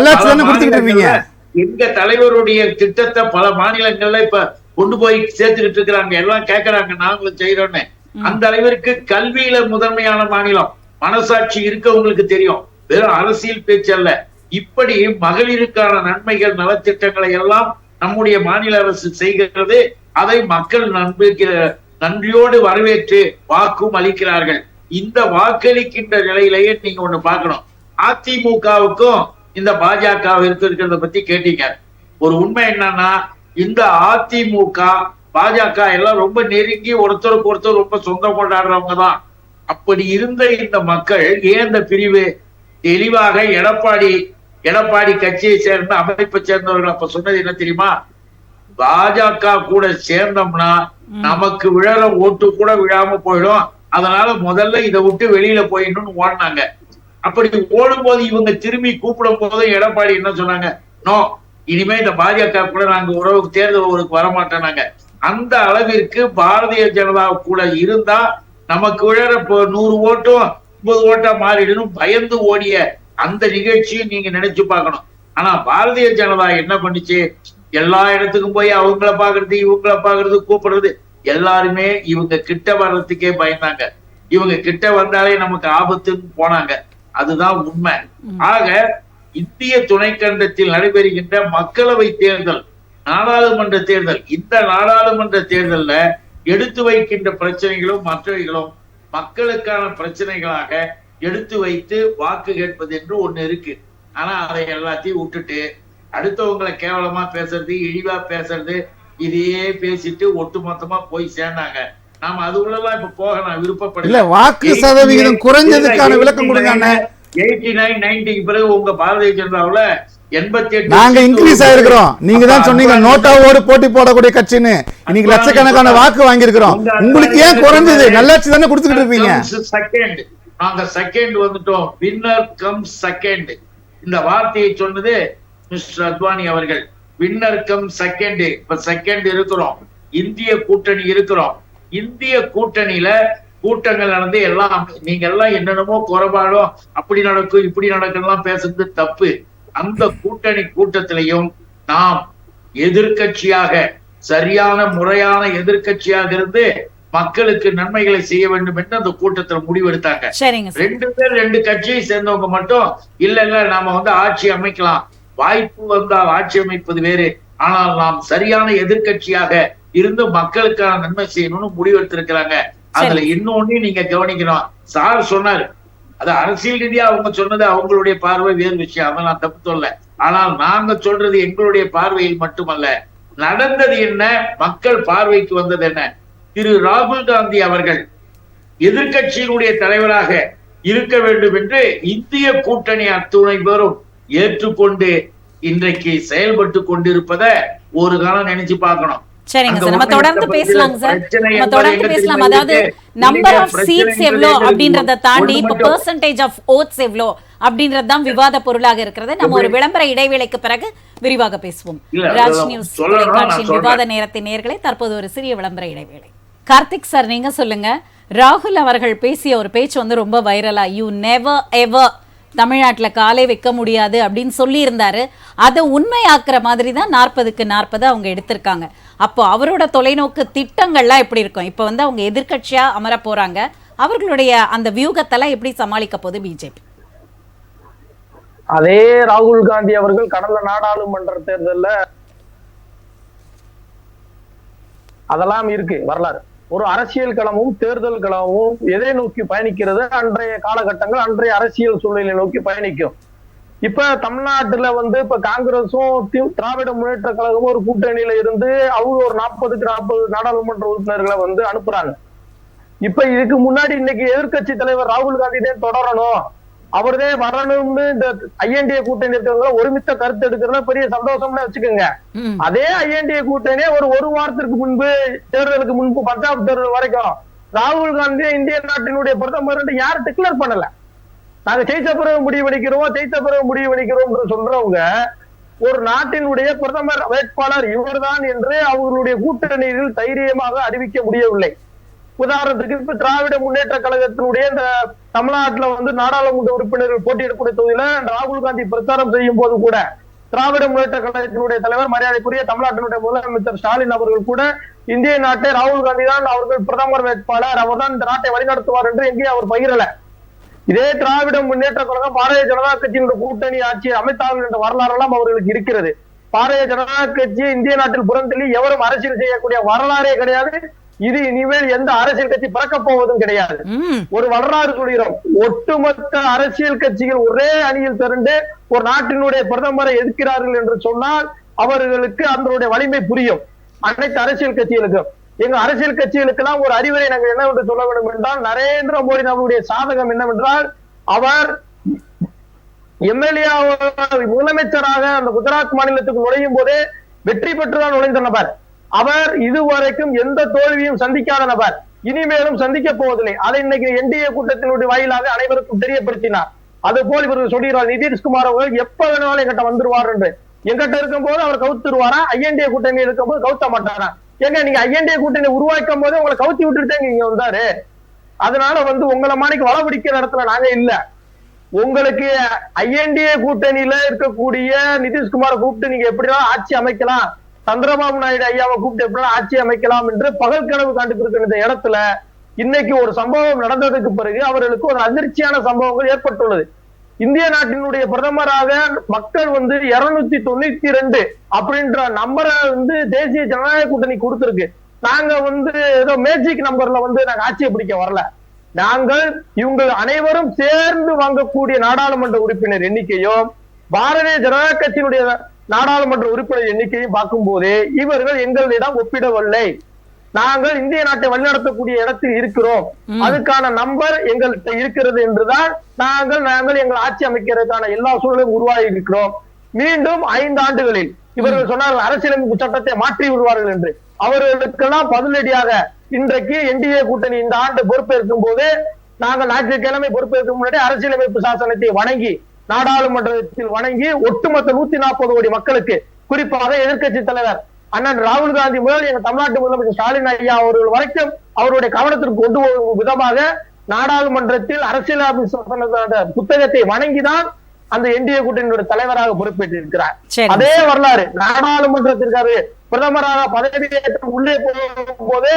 எங்க தலைவருடைய திட்டத்தை பல மாநிலங்கள்ல இப்ப கொண்டு போய் சேர்த்துக்கிட்டு இருக்கிறாங்க. எல்லாம் கேட்கறாங்க, நாங்களும் செய்யறோம்னு. அந்த அளவிற்கு கல்வியில முதன்மையான மாநிலம். மனசாட்சி இருக்கவங்களுக்கு தெரியும், வெறும் அரசியல் பேச்சு அல்ல. இப்படி மகளிருக்கான நன்மைகள் நலத்திட்டங்களை எல்லாம் நம்முடைய மாநில அரசு செய்கிறது. அதை மக்கள் நன்றியோடு வரவேற்று வாக்கும் அளிக்கிறார்கள். இந்த வாக்களிக்கின்ற நிலையிலேயே நீங்க ஒண்ணு பார்க்கணும், அதிமுகவுக்கும் இந்த பாஜகவிற்கு இருக்கிறத பத்தி கேட்டீங்க. ஒரு உண்மை என்னன்னா, இந்த அதிமுக பாஜக எல்லாம் ரொம்ப நெருங்கி ஒருத்தருக்கு ஒருத்தர் ரொம்ப சொந்தம் கொண்டாடுறவங்க தான். அப்படி இருந்த இந்த மக்கள் ஏன் இந்த பிரிவு? தெளிவாக எடப்பாடி கட்சியை சேர்ந்த அமைப்பை சேர்ந்தவர்கள் அப்ப சொன்னது என்ன தெரியுமா? பாஜக கூட சேர்ந்தோம்னா நமக்கு விழற ஓட்டு கூட விழாம போயிடும், அதனால முதல்ல இதை விட்டு வெளியில போயிடணும்னு ஓடினாங்க. அப்படி ஓடும் போது இவங்க திரும்பி கூப்பிடும் போது எடப்பாடி என்ன சொன்னாங்க? நோ, இனிமே இந்த பாஜக கூட நாங்க உறவுக்கு தேர்தல் ஊருக்கு வரமாட்டேனாங்க. அந்த அளவிற்கு பாரதிய ஜனதா கூட இருந்தா நமக்கு விழற 100 ஓட்டும் 50 ஓட்டா மாறிடணும் பயந்து ஓடிய அந்த நிகழ்ச்சியும் நீங்க நினைச்சு பார்க்கணும். ஆனா பாரதிய ஜனதா என்ன பண்ணுச்சு? எல்லா இடத்துக்கும் போய் அவங்கள பாக்குறது இவங்கள பாக்குறது கூப்பிடுறது, எல்லாருமே இவங்க கிட்ட வர்றதுக்கே பயந்தாங்க. இவங்க கிட்ட வந்தாலே நமக்கு ஆபத்துன்னு போனாங்க. அதுதான் உண்மை. ஆக இந்திய துணைக்கண்டத்தில் நடைபெறுகின்ற மக்களவை தேர்தல், நாடாளுமன்ற தேர்தல், இந்த நாடாளுமன்ற தேர்தல்ல எடுத்து வைக்கின்ற பிரச்சனைகளும் மற்றவைகளும் மக்களுக்கான பிரச்சனைகளாக எடுத்து வைத்து வாக்கு கேட்பது என்று ஒண்ணு இருக்கு. ஆனா அதை எல்லாத்தையும் விட்டுட்டு அடுத்தவங்களை கேவலமா பேசுறது, இழிவா பேசுறது, இதையே பேசிட்டு ஒட்டுமொத்தமா போய் சேர்ந்தாங்க. நாம அதுக்குள்ளலாம் இப்ப போக நான் விருப்பப்படல. இல்ல, வாக்கு சதவிகிதம் குறைஞ்சதுக்கான விளக்கம் கொடுங்க அண்ணே. 89, 90க்கு பிறகு உங்க பாரதிய ஜனதாவுல 88 நாங்க இன்க்ரீஸ் ஆயிருக்கிறோம். நீங்க தான் சொன்னீங்க நோட்டாவோடு போட்டி போடக்கூடிய கட்சின்னு. இன்னைக்கு லட்சக்கணக்கான வாக்கு வாங்கி இருக்கிறோம். உங்களுக்கு ஏன் குறைஞ்சது? நல்லாட்சி தானே கொடுத்துக்கிட்டு இருப்பீங்க. செகண்ட், நாங்க செகண்ட் வந்துட்டோம். Winner come second. இந்த வார்த்தையை சொன்னது மிஸ்டர் அத்வானி அவர்கள். Winner come second. இப்ப செகண்ட் இருக்கிறோம். இந்திய கூட்டணி இருக்கிறோம். இந்திய கூட்டணியில கூட்டங்கள் நடந்து எல்லாம் நீங்க எல்லாம் என்னென்னமோ குறைபாடும் அப்படி நடக்கும் இப்படி நடக்கலாம் பேசுறது தப்பு. அந்த கூட்டணி கூட்டத்திலையும் நாம் எதிர்கட்சியாக, சரியான முறையான எதிர்கட்சியாக இருந்து மக்களுக்கு நன்மைகளை செய்ய வேண்டும் என்று அந்த கூட்டத்தில் முடிவெடுத்தாங்க. 2 பேர் 2 கட்சியை சேர்ந்தவங்க மட்டும் இல்ல நாம ஆட்சி அமைக்கலாம், வாய்ப்பு வந்தால் ஆட்சி அமைப்பது வேறு, ஆனால் நாம் சரியான எதிர்கட்சியாக இருந்து மக்களுக்கான நன்மை செய்யணும்னு முடிவெடுத்திருக்கிறாங்க. அதுல இன்னொன்னு நீங்க கவனிக்கணும். சார் சொன்னாரு, அது அரசியல் ரீதியா அவங்க சொன்னது அவங்களுடைய பார்வை வேறு விஷயம், அதை நான் தப்பு சொல்ல. ஆனால் நாங்க சொல்றது எங்களுடைய பார்வையில் மட்டுமல்ல, நடந்தது என்ன, மக்கள் பார்வைக்கு வந்தது என்ன. திரு ராகுல் காந்தி அவர்கள் எதிர்கட்சியினுடைய தலைவராக இருக்க வேண்டும் என்று இந்திய கூட்டணி அத்துணை பேரும் ஏற்றுக்கொண்டு இன்றைக்கு செயல்பட்டு கொண்டிருப்பதை ஒரு காலம் நினைச்சு பார்க்கணும். சரிங்க சார், நம்ம தொடர்ந்து பேசலாம் சார், நம்ம தொடர்ந்து பேசலாம். அதாவது நம்பர் ஆஃப் சீட்ஸ் எவ்வளோ அப்படின்றத தாண்டி இப்ப பெர்சன்டேஜ் ஆஃப் ஓட்ஸ் எவ்வளோ அப்படின்றதுதான் விவாத பொருளாக இருக்கிறது. நம்ம ஒரு விளம்பர இடைவேளைக்கு பிறகு விரிவாக பேசுவோம். ராஜ் நியூஸ் தொலைக்காட்சியின் விவாத நேரத்தின் நேயர்களே, தற்போது ஒரு சிறிய விளம்பர இடைவேளை. கார்த்திக் சார், நீங்க சொல்லுங்க. ராகுல் அவர்கள் பேசிய ஒரு பேச்சு ரொம்ப வைரலா, யூ நெவர் எவர் தமிழ்நாட்டில் காலை வைக்க முடியாது அப்படின்னு சொல்லியிருந்தாரு. அதை உண்மையாக்குற மாதிரி தான் 40க்கு 40 அவங்க எடுத்திருக்காங்க. அப்போ அவரோட தொலைநோக்கு திட்டங்கள்லாம் எப்படி இருக்கும்? இப்போ அவங்க எதிர்கட்சியா அமர போறாங்க, அவர்களுடைய அந்த வியூகத்தெல்லாம் எப்படி சமாளிக்க போகுது பிஜேபி? அதே ராகுல் காந்தி அவர்கள் கடந்த நாடாளுமன்ற தேர்தலில் அதெல்லாம் இருக்கு வரலாறு. ஒரு அரசியல் களமும் தேர்தல் களமும் எதை நோக்கி பயணிக்கிறது? அன்றைய காலகட்டங்கள், அன்றைய அரசியல் சூழ்நிலை நோக்கி பயணிக்கும். இப்ப தமிழ்நாட்டுல இப்ப காங்கிரஸும் திராவிட முன்னேற்ற கழகமும் ஒரு கூட்டணியில இருந்து அவங்க ஒரு 40க்கு 40 நாடாளுமன்ற உறுப்பினர்களை அனுப்புறாங்க. இப்ப இதுக்கு முன்னாடி இன்னைக்கு எதிர்கட்சி தலைவர் ராகுல் காந்தியே தொடரணும், அவர்தே வரணும்னு இந்த ஐஎன்டிஏ கூட்டணி இருக்கிறவங்க ஒருமித்த கருத்து எடுக்கிறதுல பெரிய சந்தோஷம்னு வச்சுக்கோங்க. அதே ஐஎன்டிஏ கூட்டணி ஒரு வாரத்திற்கு முன்பு, தேர்தலுக்கு முன்பு, பஞ்சாப் தேர்தல் வரைக்கும் ராகுல் காந்தி இந்திய நாட்டினுடைய பிரதமர் யாரும் டிக்ளேர் பண்ணல. நாங்க ஜெயிச்ச பிறகு முடிவெடுக்கிறோம் சொல்றவங்க ஒரு நாட்டினுடைய பிரதமர் வேட்பாளர் இவர்தான் என்று அவர்களுடைய கூட்டணியில் தைரியமாக அறிவிக்க முடியவில்லை. உதாரணத்துக்கு இப்ப திராவிட முன்னேற்ற கழகத்தினுடைய இந்த தமிழ்நாட்டுல நாடாளுமன்ற உறுப்பினர்கள் போட்டியிடக்கூடிய தொகுதியில ராகுல் காந்தி பிரச்சாரம் செய்யும் போது கூட திராவிட முன்னேற்ற கழகத்தினுடைய தலைவர் மரியாதைக்குரிய தமிழ்நாட்டினுடைய முதலமைச்சர் ஸ்டாலின் அவர்கள் கூட இந்திய நாட்டை ராகுல் காந்தி தான் அவர்கள் பிரதமர் வேட்பாளர், அவர் தான் இந்த நாட்டை வழிநடத்துவார் என்று எங்கேயும் அவர் பகிரல. இதே திராவிட முன்னேற்ற கழகம் பாரதிய ஜனதா கட்சியினுடைய கூட்டணி ஆட்சியை அமைத்தார்கள் என்ற வரலாறெல்லாம் அவர்களுக்கு இருக்கிறது. பாரதிய ஜனதா கட்சியை இந்திய நாட்டில் புறந்தள்ளி எவரும் அரசியல் செய்யக்கூடிய வரலாறே கிடையாது. இது இனிமேல் எந்த அரசியல் கட்சி பிறக்க போவதும் கிடையாது. ஒரு வரலாறு சொல்கிறோம், ஒட்டுமொத்த அரசியல் கட்சிகள் ஒரே அணியில் திரண்டு ஒரு நாட்டினுடைய பிரதமரை எதிர்க்கிறார்கள் என்று சொன்னால் அவர்களுக்கு அதனுடைய வலிமை புரியும். அனைத்து அரசியல் கட்சிகளுக்கும், எங்க அரசியல் கட்சிகளுக்கு எல்லாம் ஒரு அறிவுரை நாங்கள் என்னவென்று சொல்ல வேண்டும் என்றால், நரேந்திர மோடி நம்முடைய சாதகம் என்னவென்றால், அவர் எம்எல்ஏ முதலமைச்சராக அந்த குஜராத் மாநிலத்துக்கு நுழையும் போதே வெற்றி பெற்றுதான் நுழைந்த நபர். அவர் இதுவரைக்கும் எந்த தோல்வியும் சந்திக்காத நபர், இனிமேலும் சந்திக்க போவதில்லை. அதை இன்னைக்கு என்டிஏ கூட்டத்தினுடைய வாயிலாக அனைவருக்கும் தெரியப்படுத்தினார். அது போல் இவர்கள் சொல்கிறார், நிதிஷ்குமார் அவர்கள் எப்ப வேணாலும் எங்கிட்ட வந்துருவார் என்று. எங்கிட்ட இருக்கும் போது அவர் கவுத்துருவாரா, ஐஎன்டிஏ கூட்டணி இருக்கும் போது கவுத்த மாட்டாரா? ஏங்க நீங்க ஐஎன்டிஏ கூட்டணி உருவாக்கும் போது உங்களை கவுத்தி விட்டுட்டு இங்க வந்தாரு. அதனால உங்களை மாணிக்கு வள பிடிக்கிற இடத்துல நாங்க இல்ல. உங்களுக்கு ஐஎன்டிஏ கூட்டணியில இருக்கக்கூடிய நிதிஷ்குமாரை கூப்பிட்டு நீங்க எப்படிதான் ஆட்சி அமைக்கலாம், சந்திரபாபு நாயுடு ஐயாவை கூப்பிட்டு எப்படின்னா ஆட்சி அமைக்கலாம் என்று பகல் கனவு காண்டுட்டு இந்த இடத்துல இன்னைக்கு ஒரு சம்பவம் நடந்ததுக்கு பிறகு அவர்களுக்கு ஒரு அதிர்ச்சியான சம்பவங்கள் ஏற்பட்டுள்ளது. இந்திய நாட்டினுடைய பிரதமராக மக்கள் 292 அப்படின்ற நம்பரை தேசிய ஜனநாயக கூட்டணி கொடுத்திருக்கு. நாங்க ஏதோ மேஜிக் நம்பர்ல நாங்க ஆட்சியை பிடிக்க வரல. நாங்கள் இவங்க அனைவரும் சேர்ந்து வாங்கக்கூடிய நாடாளுமன்ற உறுப்பினர் எண்ணிக்கையும் பாரதிய ஜனதா கட்சியினுடைய நாடாளுமன்ற உறுப்பினர் எண்ணிக்கையும் பார்க்கும் போதே இவர்கள் எங்களிடம் ஒப்பிடவில்லை. நாங்கள் இந்திய நாட்டை வழிநடத்தக்கூடிய இடத்தில் இருக்கிறோம், அதுக்கான நம்பர் எங்கள்கிட்ட இருக்கிறது என்றுதான் நாங்கள் எங்கள் ஆட்சி அமைக்கிறதுக்கான எல்லா சூழலையும் உருவாகி இருக்கிறோம். மீண்டும் 5 ஆண்டுகளில் இவர்கள் சொன்னார்கள் அரசியலமைப்பு சட்டத்தை மாற்றி விடுவார்கள் என்று. அவர்களுக்கெல்லாம் பதிலடியாக இன்றைக்கு என்டிஏ கூட்டணி இந்த ஆண்டு பொறுப்பேற்கும் போது நாங்கள் ஞாயிற்றுக்கிழமை பொறுப்பேற்கும் முன்னாடி அரசியலமைப்பு சாசனத்தை வணங்கி நாடாளுமன்றத்தில் வணங்கி ஒட்டுமொத்த 140 கோடி மக்களுக்கு, குறிப்பாக எதிர்க்கட்சி தலைவர் அண்ணன் ராகுல் காந்தி முதல் எங்க தமிழ்நாட்டு முதலமைச்சர் ஸ்டாலின் ஐயா அவர்கள் வரைக்கும் அவருடைய கவனத்திற்கு கொண்டு போகும் விதமாக நாடாளுமன்றத்தில் அரசியலமைப்பு புத்தகத்தை வணங்கிதான் அந்த என்டிஏ கூட்டணியோட தலைவராக பொறுப்பேற்றிருக்கிறார். அதே வரலாறு நாடாளுமன்றத்திற்காக பிரதமராக பதவியேற்று உள்ளே போகும்போது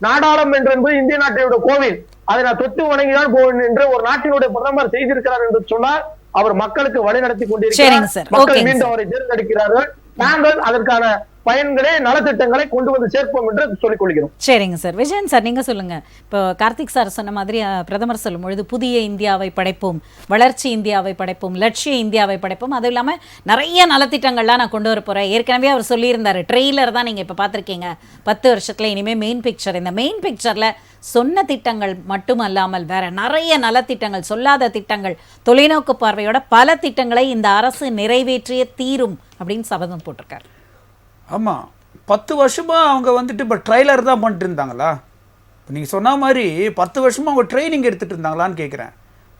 நாடாளுமன்றம் என்பது இந்திய நாட்டினுடைய கோவில், அதை நான் தொட்டு வணங்கிதான் போவேன் என்று ஒரு நாட்டினுடைய பிரதமர் செய்திருக்கிறார் என்று சொன்னால் அவர் மக்களுக்கு வழி நடத்தி கொண்டிருக்கிறார். மக்கள் மீண்டும் அவரை தேர்ந்தெடுக்கிறார்கள். நாங்கள் அதற்கான பயன்களே நலத்திட்டங்களை கொண்டு வந்து சேர்ப்போம் என்று சொல்லிக் கொள்கிறோம். சரிங்க சார். விஜயன் சார், நீங்க சொல்லுங்க. இப்போ கார்த்திக் சார் சொன்ன மாதிரி பிரதமர் சொல்லும் பொழுது புதிய இந்தியாவை படைப்போம், வளர்ச்சி இந்தியாவை படைப்போம், லட்சிய இந்தியாவை படைப்போம், அதுவும் இல்லாம நிறைய நலத்திட்டங்கள்லாம் நான் கொண்டு வர போறேன். ஏற்கனவே அவர் சொல்லியிருந்தாரு, ட்ரெய்லர் தான் நீங்க இப்ப பார்த்திருக்கீங்க. 10 வருஷத்துல இனிமே மெயின் பிக்சர். இந்த மெயின் பிக்சர்ல சொன்ன திட்டங்கள் மட்டுமல்லாமல் வேற நிறைய நலத்திட்டங்கள், சொல்லாத திட்டங்கள், தொலைநோக்கு பார்வையோட பல திட்டங்களை இந்த அரசு நிறைவேற்றிய தீரும் அப்படின்னு சபதம் போட்டிருக்காரு. ஆமாம், 10 வருஷமாக அவங்க வந்துட்டு இப்போ ட்ரைலர் தான் பண்ணிட்டு இருந்தாங்களா? இப்போ நீங்கள் சொன்ன மாதிரி 10 வருஷமாக அவங்க ட்ரைனிங் எடுத்துகிட்டு இருந்தாங்களான்னு கேட்குறேன்.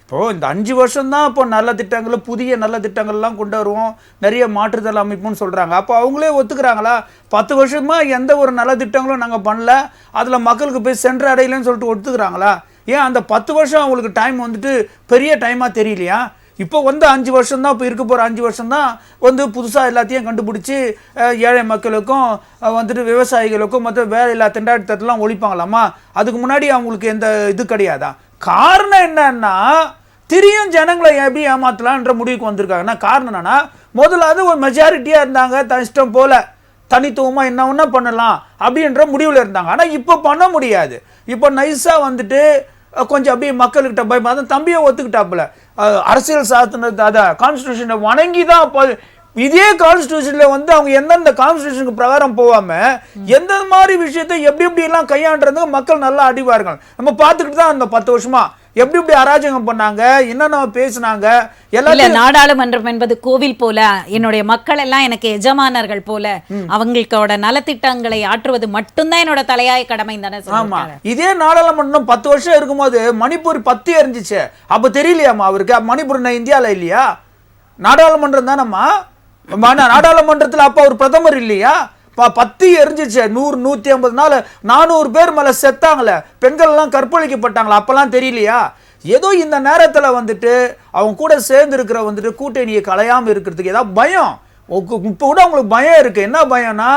இப்போது இந்த 5 வருஷம்தான் இப்போ நல்ல திட்டங்கள், புதிய நல்ல திட்டங்கள்லாம் கொண்டு வருவோம், நிறைய மாற்றுதல் அமைப்புன்னு சொல்கிறாங்க. அப்போ அவங்களே ஒத்துக்கிறாங்களா? 10 வருஷமாக எந்த ஒரு நல்ல திட்டங்களும் நாங்கள் பண்ணல, அதில் மக்களுக்கு போய் சென்று அடையலன்னு சொல்லிட்டு ஒத்துக்கிறாங்களா? ஏன் அந்த 10 வருஷம் அவங்களுக்கு டைம் வந்துட்டு பெரிய டைமாக தெரியலையா? இப்போ வந்து 5 வருஷம் தான், இப்போ இருக்க போகிற 5 வருஷம் தான் வந்து புதுசாக எல்லாத்தையும் கண்டுபிடிச்சி ஏழை மக்களுக்கும் வந்துட்டு விவசாயிகளுக்கும் மற்ற வேலை இல்லா திண்டாட்டத்தெல்லாம் ஒழிப்பாங்களாமா? அதுக்கு முன்னாடி அவங்களுக்கு எந்த இது கிடையாதா? காரணம் என்னன்னா, திரியும் ஜனங்களை எப்படி ஏமாற்றலான்ற முடிவுக்கு வந்திருக்காங்கன்னா, காரணம் என்னன்னா, முதலாவது ஒரு மெஜாரிட்டியாக இருந்தாங்க, இஷ்டம் போல தனித்துவமாக என்ன ஒன்றா பண்ணலாம் அப்படின்ற முடிவில் இருந்தாங்க. ஆனால் இப்போ பண்ண முடியாது. இப்போ நைஸாக வந்துட்டு கொஞ்சம் அப்படியே மக்கள்கிட்ட பயமா தான் தம்பியை ஒத்துக்கிட்டாப்புல. அரசியல் சாசனத்தை அதை கான்ஸ்டியூஷனை வணங்கி தான் இதே கான்ஸ்டியூஷனில் வந்து அவங்க எந்தெந்த கான்ஸ்டியூஷனுக்கு பிரகாரம் போகாமல் எந்த மாதிரி விஷயத்தை எப்படி எப்படி எல்லாம் கையாண்டுறது மக்கள் நல்லா அடிவார்கள். நம்ம பார்த்துக்கிட்டு தான் அந்த 10 வருஷமா எப்படி எப்படி அராஜகம் பண்ணாங்க, என்னென்ன பேசினாங்க. எல்லாம் நாடாளுமன்றம் என்பது கோவில் போல, என்னுடைய மக்கள் எல்லாம் எனக்கு எஜமானர்கள் போல, அவங்களோட நலத்திட்டங்களை ஆற்றுவது மட்டும்தான் என்னோட தலையாய கடமை தானே. ஆமா, இதே நாடாளுமன்றம் 10 வருஷம் இருக்கும்போது மணிப்பூர் 10 எரிஞ்சிச்சு. அப்ப தெரியலையாமா அவருக்கு மணிப்பூர் இந்தியால இல்லையா? நாடாளுமன்றம் தானம்மா. நாடாளுமன்றத்தில் அப்ப ஒரு பிரதமர் இல்லையா? 10 எரிஞ்சிச்சு. 100 150 நாள் 400 பேர் மேல செத்தாங்களே, பெண்கள் எல்லாம் கற்பழிக்கப்பட்டாங்களா? அப்பெல்லாம் தெரியலையா? ஏதோ இந்த நேரத்தில் வந்துட்டு அவங்க கூட சேர்ந்து இருக்கிற வந்துட்டு கூட்டணியை கலையாம இருக்கிறதுக்கு ஏதாவது பயம். இப்போ கூட அவங்களுக்கு பயம் இருக்கு. என்ன பயம்னா,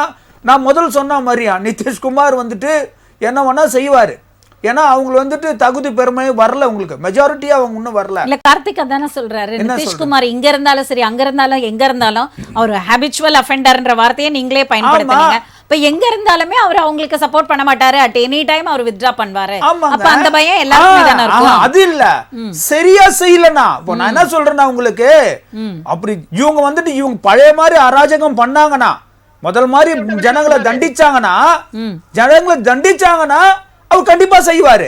நான் முதல் சொன்ன மாதிரியா நிதிஷ்குமார் வந்துட்டு என்ன வேணா செய்வாரு. ஏன்னா அவங்க வந்துட்டு தகுதி பெருமை வரல, உங்களுக்கு மெஜாரிட்டியா அவங்க இன்னும் வரல. இல்ல கார்த்திக் அதானே சொல்றாரு, நிதிஷ்குமார் இங்க இருந்தாலும் சரி, அங்க இருந்தாலும் எங்க இருந்தாலும் அவர் ஹேபிச்சுவல் அஃபெண்டர்ன்ற வார்த்தையை நீங்களே பயன்படுத்துறீங்க. இப்ப எங்க இருந்தாலுமே அவர் அவங்களுக்கு சப்போர்ட் பண்ண மாட்டாரு, அட் எனி டைம் அவர் வித்ட்ரா பண்ணுவாரு. அப்ப அந்த பயம் எல்லாருக்குமே தான இருக்கும். அது இல்ல, சரியா செய்யலனா இப்போ நான் என்ன சொல்றேன்னா, உங்களுக்கு அப்படி இவங்க வந்துட்டு இவங்க பழைய மாதிரி அராஜகம் பண்ணாங்கன்னா, முதல் மாதிரி ஜனங்களை தண்டிச்சாங்கன்னா அவர் கண்டிப்பா செய்வாரு.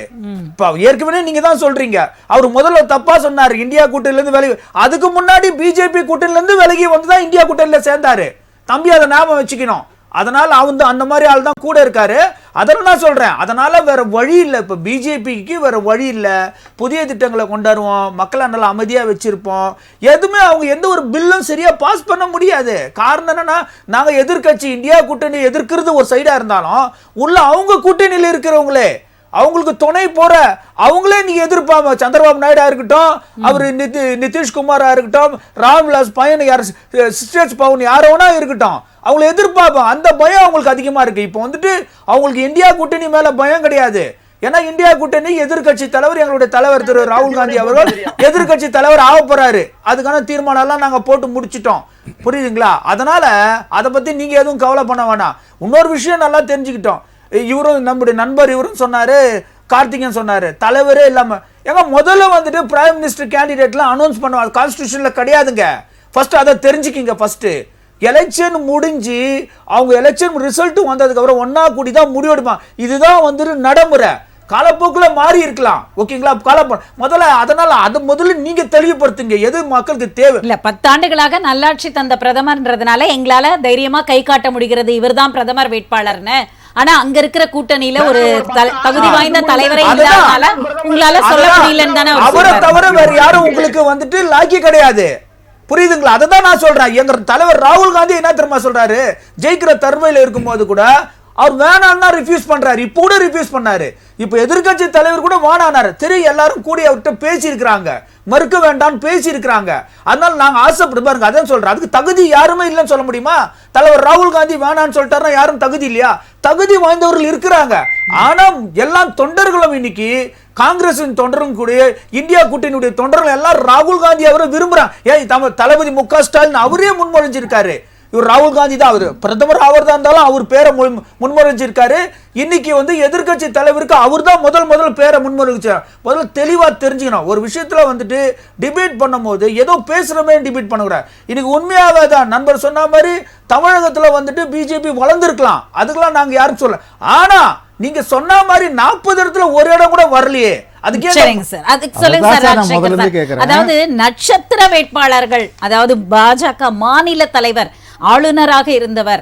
இப்ப ஏற்கனவே நீங்க தான் சொல்றீங்க, அவர் முதல்ல தப்பா சொன்னாரு, இந்தியா கூட்டணியில இருந்து விலகி. அதுக்கு முன்னாடி பிஜேபி கூட்டணியில இருந்து விலகி வந்துதான் இந்தியா கூட்டணியில சேர்ந்தாரு. தம்பி அதை ஞாபகம் வச்சுக்கணும். அதனால அவங்க அந்த மாதிரி ஆள் தான் கூட இருக்காரு. அதெல்லாம் நான் சொல்றேன். அதனால வேற வழி இல்லை, இப்ப பிஜேபிக்கு வேற வழி இல்லை. புதிய திட்டங்களை கொண்டாடுவோம், மக்களை நல்லா அமைதியா வச்சிருப்போம். எதுவுமே அவங்க எந்த ஒரு பில்லும் சரியா பாஸ் பண்ண முடியாது. காரணம் என்னன்னா, நாங்க எதிர்கட்சி இந்தியா கூட்டணி எதிர்க்கிறது ஒரு சைடா இருந்தாலும் உள்ள அவங்க கூட்டணியில இருக்கிறவங்களே அவங்களுக்கு துணை போற அவங்களே நீங்க எதிர்ப்பாங்க. சந்திரபாபு நாயுடா இருக்கட்டும், அவர் நிதிஷ்குமாரா இருக்கட்டும், ராம்விலாஸ் பையன் யார், ஸ்டேட்ஸ் பவன் யாரோனா இருக்கட்டும், அவங்களை எதிர்பார்ப்பாங்க. அந்த பயம் அவங்களுக்கு அதிகமா இருக்கு. இப்போ வந்துட்டு அவங்களுக்கு இந்தியா கூட்டணி மேல பயம் கிடையாது. ஏன்னா இந்தியா கூட்டணி எதிர்கட்சி தலைவர், எங்களுடைய தலைவர் திரு ராகுல் காந்தி அவர்கள் எதிர்கட்சி தலைவர் ஆக போறாரு. அதுக்கான தீர்மானம் எல்லாம் நாங்க போட்டு முடிச்சிட்டோம். புரியுதுங்களா? அதனால அதை பத்தி நீங்க எதுவும் கவலை பண்ண வேணாம். இன்னொரு விஷயம் நல்லா தெரிஞ்சுக்கிட்டோம். இவரும் நம்முடைய நண்பர் இவரும் சொன்னாரு, கார்த்திகன் சொன்னாரு, தலைவரே இல்லாம. ஏங்க முதல்ல வந்துட்டு பிரைம் மினிஸ்டர் கேண்டிடேட்லாம் அனௌன்ஸ் பண்ணுவாங்க, கான்ஸ்டிடியூஷன்ல கிடையாதுங்க. ஃபர்ஸ்ட் அதை தெரிஞ்சுக்கிங்க. ஃபர்ஸ்ட் எலெக்ஷன் முடிஞ்சு அவங்க எலெக்ஷன் ரிசல்ட் வந்ததுக்கு அப்புறம் ஒன்னா கூடி தான் முடிவெடுப்பான். இதுதான் வந்துட்டு நடைமுறை. காலப்போக்குல மாறி இருக்கலாம், ஓகேங்களா? முதல்ல அதனால அது முதல்ல நீங்க தெளிவுபடுத்துங்க எது மக்களுக்கு தேவை. இல்ல 10 ஆண்டுகளாக நல்லாட்சி தந்த பிரதமர்ன்றதுனால எங்களால தைரியமா கை காட்ட முடிகிறது இவர்தான் பிரதமர் வேட்பாளர்னு. ஆனா அங்க இருக்கிற கூட்டணியில ஒரு தகுதி வாய்ந்த தலைவரை இல்லாதனால உங்களால சொல்ல முடியலன்னு தானே அவரை தவிர வேற யாரும் உங்களுக்கு வந்துட்டு லாக்கி கிடையாது, புரியுதுங்களா? அதை தான் நான் சொல்றேன். எங்க தலைவர் ராகுல் காந்தி என்ன தெரியுமா சொல்றாரு, ஜெயிக்கிற தருமையில இருக்கும்போது கூட அவர் வேணான்னா ரிஃப்யூஸ் பண்றாரு. இப்ப கூட ரிஃப்யூஸ் பண்ணாரு. இப்ப எதிர்கட்சி தலைவர் கூட வேணானாரு. தெரியும் எல்லாரும் கூடி அவர்கிட்ட பேசி இருக்கிறாங்க, மறுக்க வேண்டாம்னு பேசி இருக்கிறாங்க. அதனால நாங்க ஆசைப்பட்டு பாருங்க, அதான் சொல்றேன். அதுக்கு தகுதி யாருமே இல்லைன்னு சொல்ல முடியுமா? தலைவர் ராகுல் காந்தி வேணான்னு சொல்லிட்டாருன்னா யாரும் தகுதி இல்லையா? தகுதி வாய்ந்தவர்கள் இருக்கிறாங்க. ஆனா எல்லா தொண்டர்களும் இன்னைக்கு காங்கிரசின் தொண்டரும் கூட இந்தியா கூட்டணியுடைய தொண்டர்கள் எல்லாம் ராகுல் காந்தி அவரை விரும்புறாங்க. ஏன் தளபதி மு.க. ஸ்டாலின் அவரே முன்மொழிஞ்சிருக்காரு. இவர் ராகுல் காந்தி தான், அவர் பிரதமர் அவர் தான் இருந்தாலும் அவர் பேரை முன்மொழிஞ்சிருக்காரு. இன்னைக்கு வந்து எதிர்கட்சி தலைவருக்கு அவர் தான் முதல் பேரை முன்மொழிச்சார். முதல்ல தெளிவா தெரிஞ்சுக்கணும். ஒரு விஷயத்துல வந்துட்டு டிபேட் பண்ணும்போது ஏதோ பேசுறமே டிபேட் பண்ணக்கூடாது. இன்னைக்கு உண்மையாவே தான் நண்பர் சொன்ன மாதிரி தமிழகத்துல வந்துட்டு பிஜேபி வளர்ந்துருக்கலாம், அதுக்கெல்லாம் நாங்க யாரும் சொல்ல. ஆனா நீங்க சொன்ன மாதிரி 40 இடத்துல ஒரு இடம் கூட வரலையே. அதாவது நட்சத்திர வேட்பாளர்கள், அதாவது பாஜக மாநில தலைவர், ஆளுநராக இருந்தவர்,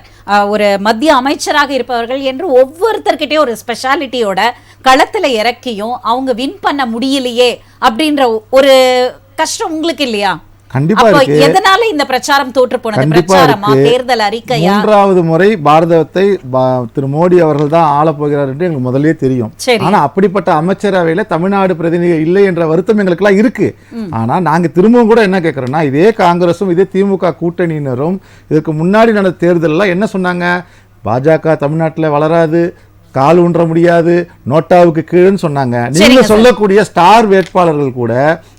ஒரு மத்திய அமைச்சராக இருப்பவர்கள் என்று ஒவ்வொருத்தர்கிட்டயே ஒரு ஸ்பெஷாலிட்டியோட களத்துல இறக்கியும் அவங்க வின் பண்ண முடியலையே அப்படின்ற ஒரு கஷ்டம் உங்களுக்கு இல்லையா? கண்டிப்பா இருக்கு. எதனால இந்த பிரச்சாரம் தோற்று போனது? பிரச்சாரமா, தேர்தல் அறிக்கையா? 3வது முறை பாரதத்தை திரு மோடி அவர்கள் தான் ஆளப் போகிறார் என்று எங்களுக்கு முதல்லயே தெரியும். ஆனா அப்படிப்பட்ட அமைச்சரவையில தமிழ்நாடு பிரதிநிதி இல்லை என்ற வருத்தம் எங்களுக்கு எல்லாம் இருக்கு. ஆனா நாங்க திரும்பவும் கூட என்ன கேட்கிறோம்னா, இதே காங்கிரசும் இதே திமுக கூட்டணியினரும் இதுக்கு முன்னாடி நடந்த தேர்தல் என்ன சொன்னாங்க? பாஜக தமிழ்நாட்டில் வளராது, கால் ஊன்ற முடியாது, நோட்டாவுக்கு கீழன்னு சொன்னாங்க. நீங்க சொல்லக்கூடிய ஸ்டார் வேட்பாளர்கள் கூட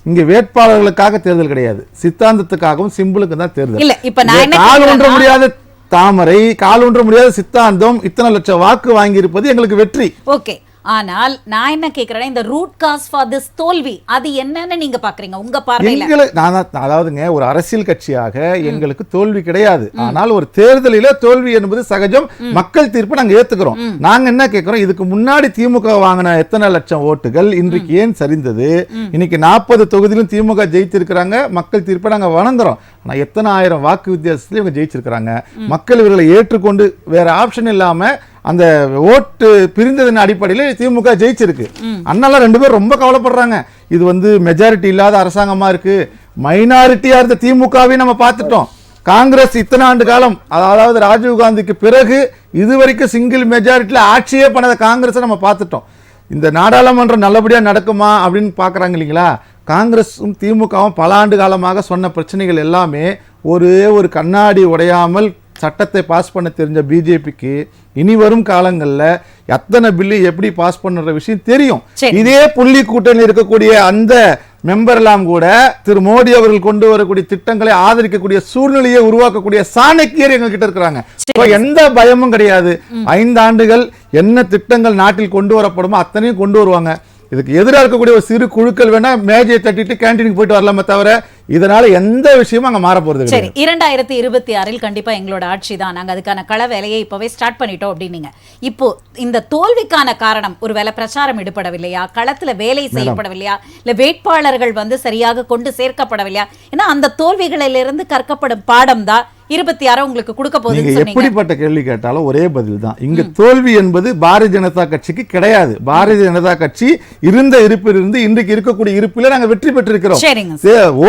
இங்க வேட்பாளர்களுக்காக தேர்தல் கிடையாது, சித்தாந்தத்துக்காகவும் சிம்பிளுக்கு தான் தேர்தல். கால் ஊன்ற முடியாத தாமரை, கால் ஊன்ற முடியாத சித்தாந்தம் இத்தனை லட்சம் வாக்கு வாங்கி இருப்பது எங்களுக்கு வெற்றி. ஓகே, ஆனால் நான் என்ன கேக்குறேன், இந்த ரூட் காஸ் ஃபார் திஸ் தோல்வி அது என்னன்னு நீங்க பாக்குறீங்க உங்க பார்வையில? அதாவதுங்க, ஒரு அரசியல் கட்சியாக எங்களுக்கு தோல்வி கிடையாது. ஆனால் ஒரு தேர்தலில தோல்வி என்பது சகஜம். மக்கள் தீர்ப்பு நாங்க ஏத்துக்கிறோம். நாங்க என்ன கேட்கிறோம், இதுக்கு முன்னாடி திமுக வாங்கின எத்தனை லட்சம் ஓட்டுகள் இன்றைக்கு ஏன் சரிந்தது? இன்னைக்கு 40 தொகுதியிலும் திமுக ஜெயிச்சிருக்கிறாங்க. மக்கள் தீர்ப்பை நாங்க வணங்குறோம். ஆனா எத்தனை ஆயிரம் வாக்கு வித்தியாசத்துல இவங்க ஜெயிச்சிருக்கிறாங்க. மக்கள் இவர்களை ஏற்றுக்கொண்டு வேற ஆப்ஷன் இல்லாம அந்த ஓட்டு பிரிந்ததன் அடிப்படையில் திமுக ஜெயிச்சிருக்கு. அண்ணாலாம் 2 பேரும் ரொம்ப கவலைப்படுறாங்க. இது வந்து மெஜாரிட்டி இல்லாத அரசாங்கமா இருக்கு. மைனாரிட்டியா இருந்த திமுகவை நம்ம பார்த்துட்டோம். காங்கிரஸ் இத்தனை ஆண்டு காலம், அதாவது ராஜீவ் காந்திக்கு பிறகு இதுவரைக்கும் சிங்கிள் மெஜாரிட்டியில ஆட்சியே பண்ணத காங்கிரஸை நம்ம பார்த்துட்டோம். இந்த நாடாளுமன்றம் நல்லபடியா நடக்குமா அப்படின்னு பாக்குறாங்க இல்லைங்களா? காங்கிரஸும் திமுகவும் பல ஆண்டு காலமாக சொன்ன பிரச்சனைகள் எல்லாமே ஒரே ஒரு கண்ணாடி உடையாமல் சட்டத்தை பாஸ் பண்ண தெரிஞ்ச பிஜேபிக்கு இனி வரும் காலங்களில் எத்தனை பில்லு எப்படி பாஸ் பண்ணுற விஷயம் தெரியும். இதே புள்ளி கூட்டணியில் இருக்கக்கூடிய அந்த மெம்பர் எல்லாம் கூட திரு மோடி அவர்கள் கொண்டு வரக்கூடிய திட்டங்களை ஆதரிக்கக்கூடிய சூழ்நிலையை உருவாக்கக்கூடிய சாணக்கியர் எங்க கிட்ட இருக்கிறாங்க. எந்த பயமும் கிடையாது. 5 ஆண்டுகள் என்ன திட்டங்கள் நாட்டில் கொண்டு வரப்படுமோ அத்தனையும் கொண்டு வருவாங்க. இதுக்கு எதிராக இருக்கக்கூடிய ஒரு சிறு குழுக்கள் வேணா மேஜை தட்டிட்டு கேண்டீனுக்கு போயிட்டு வரலாமே தவிர இதனால எந்த விஷயமும் அங்க மாற போறது சரி. 2026 கண்டிப்பா எங்களோட ஆட்சி தான், நாங்க அதுக்கான கள வேலையை இப்பவே ஸ்டார்ட் பண்ணிட்டோம் அப்படின்னீங்க. இப்போ இந்த தோல்விக்கான காரணம் ஒருவேளை பிரச்சாரம் ஈடுபடவில்லையா, களத்துல வேலை செய்யப்படவில்லையா, இல்ல வேட்பாளர்கள் வந்து சரியாக கொண்டு சேர்க்கப்படவில்லையா? ஏன்னா அந்த தோல்விகளிலிருந்து கற்கப்படும் பாடம் தான் 26 உங்களுக்கு கொடுக்க போகுது. எப்படிப்பட்ட கேள்வி கேட்டாலும் ஒரே பதில் தான். இங்க தோல்வி என்பது பாரதிய ஜனதா கட்சிக்கு கிடையாது. பாரதிய ஜனதா கட்சி இருந்த இருப்பிலிருந்து இன்றைக்கு இருக்கக்கூடிய இருப்பில நாங்க வெற்றி பெற்றிருக்கிறோம்.